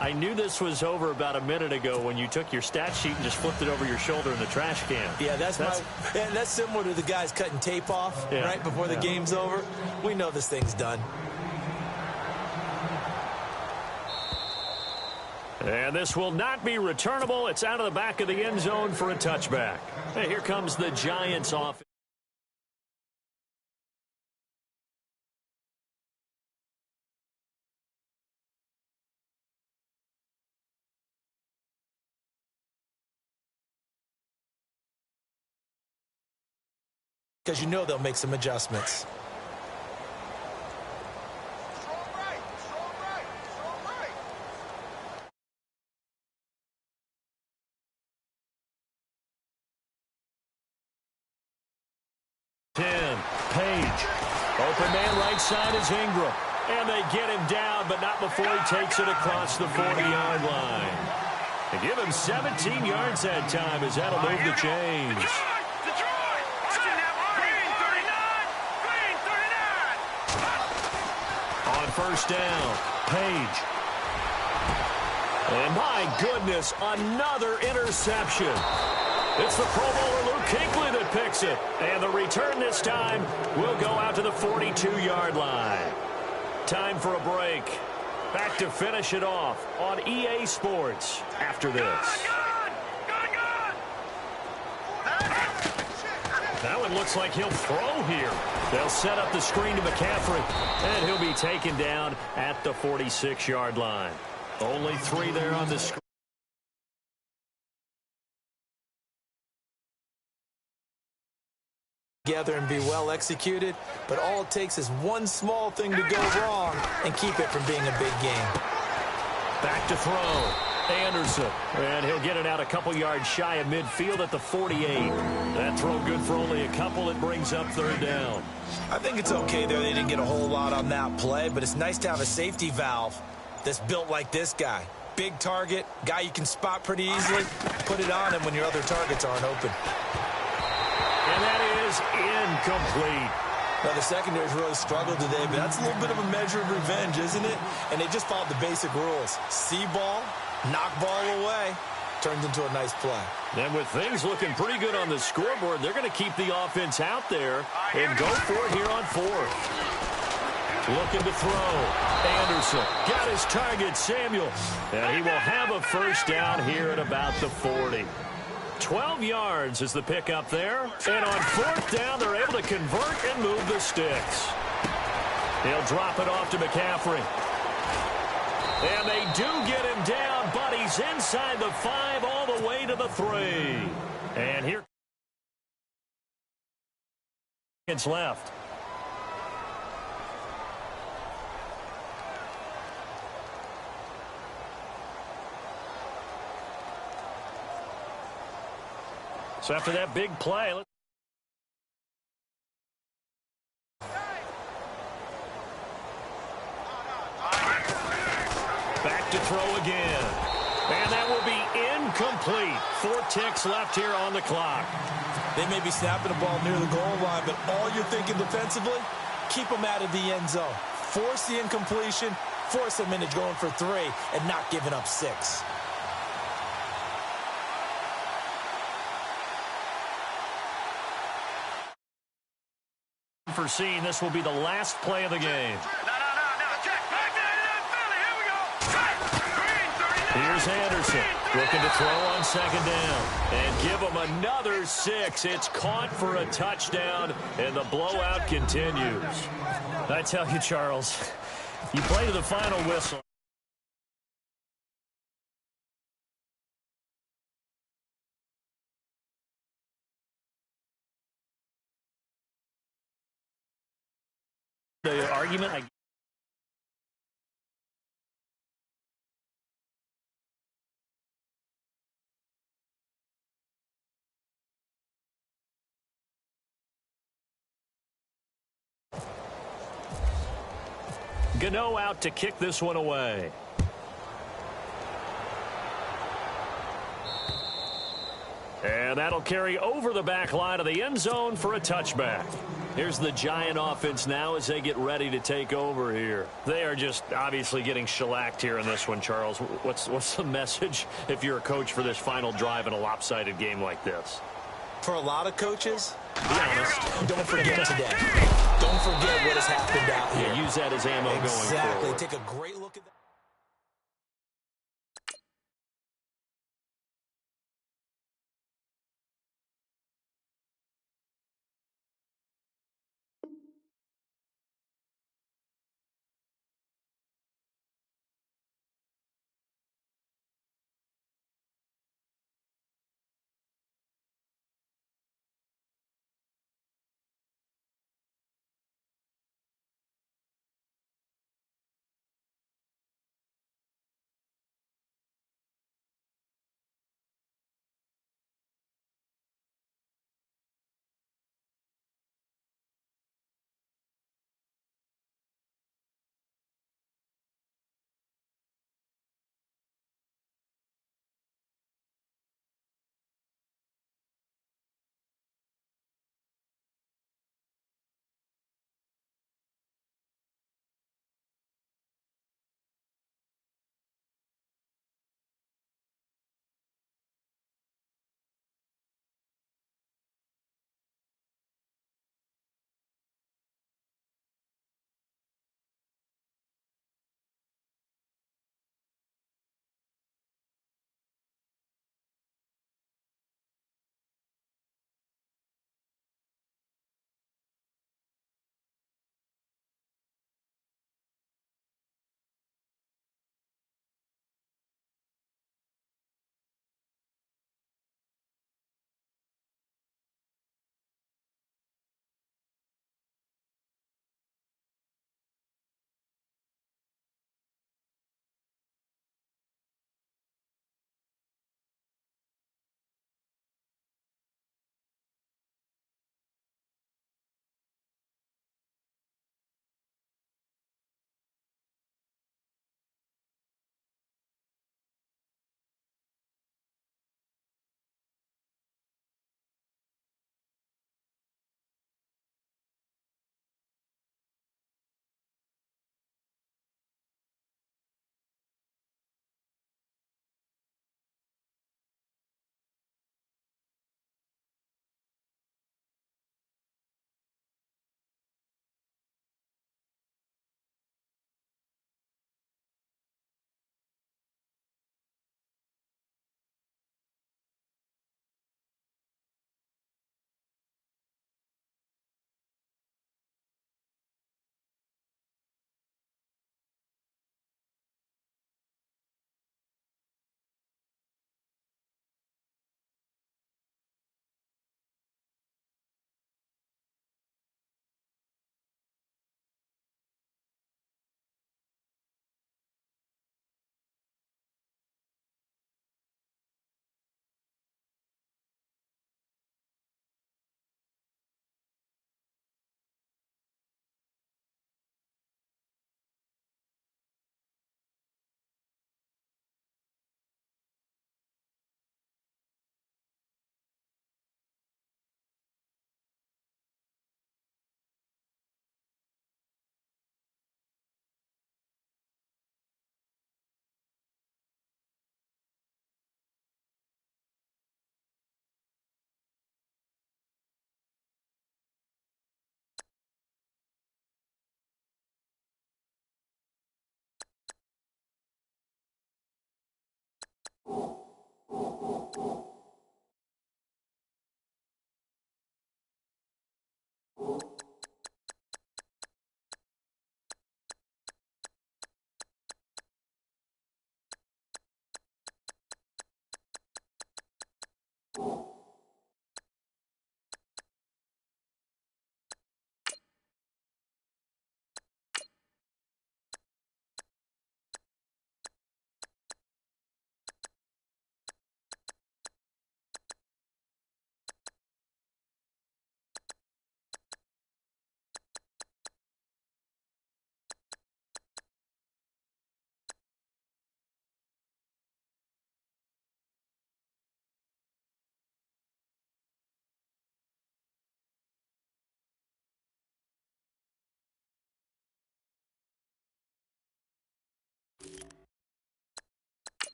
I knew this was over about a minute ago when you took your stat sheet and just flipped it over your shoulder in the trash can. Yeah, that's similar to the guys cutting tape off right before the game's over. We know this thing's done. And this will not be returnable. It's out of the back of the end zone for a touchback. Hey, here comes the Giants offense. Because they'll make some adjustments. Page. Open man right side is Ingram. And they get him down, but not before he takes it across the 40-yard line. They give him 17 yards that time as that'll move the chains. On first down, Page. And my goodness, another interception. It's the Pro Bowler Luke Kuechly that picks it. And the return this time will go out to the 42-yard line. Time for a break. Back to finish it off on EA Sports after this. Now it looks like he'll throw here. They'll set up the screen to McCaffrey, and he'll be taken down at the 46-yard line. Only 3 there on the screen. Together and be well executed, but all it takes is one small thing to go wrong and keep it from being a big game. Back to throw. Anderson, and he'll get it out a couple yards shy of midfield at the 48. That throw good for only a couple. It brings up 3rd down. I think it's okay there. They didn't get a whole lot on that play, but it's nice to have a safety valve that's built like this guy. Big target, guy you can spot pretty easily. Put it on him when your other targets aren't open. And that is incomplete. Now, the secondary's really struggled today, but that's a little bit of a measure of revenge, isn't it? And they just followed the basic rules. See ball, knock ball away, turns into a nice play. And with things looking pretty good on the scoreboard, they're going to keep the offense out there and go for it here on 4th. Looking to throw. Anderson got his target, Samuel. And he will have a 1st down here at about the 40. 12 yards is the pickup there. And on 4th down, they're able to convert and move the sticks. He'll drop it off to McCaffrey. And they do get him down, but he's inside the 5 all the way to the 3. And here it's left. So after that big play, back to throw again. And that will be incomplete. 4 ticks left here on the clock. They may be snapping the ball near the goal line, but all you're thinking defensively, keep them out of the end zone. Force the incompletion, force them into going for 3, and not giving up 6. Foreseeing this will be the last play of the game. Here's Anderson looking to throw on 2nd down and give him another 6. It's caught for a touchdown, and the blowout continues. I tell you, Charles, you play to the final whistle. The argument, Gano out to kick this one away. And that'll carry over the back line of the end zone for a touchback. Here's the Giant offense now as they get ready to take over here. They are just obviously getting shellacked here in this one, Charles. What's the message if you're a coach for this final drive in a lopsided game like this? For a lot of coaches, be honest, don't forget today. Don't forget what has happened out here. Yeah, use that as ammo going forward. Exactly. Take a great look at that.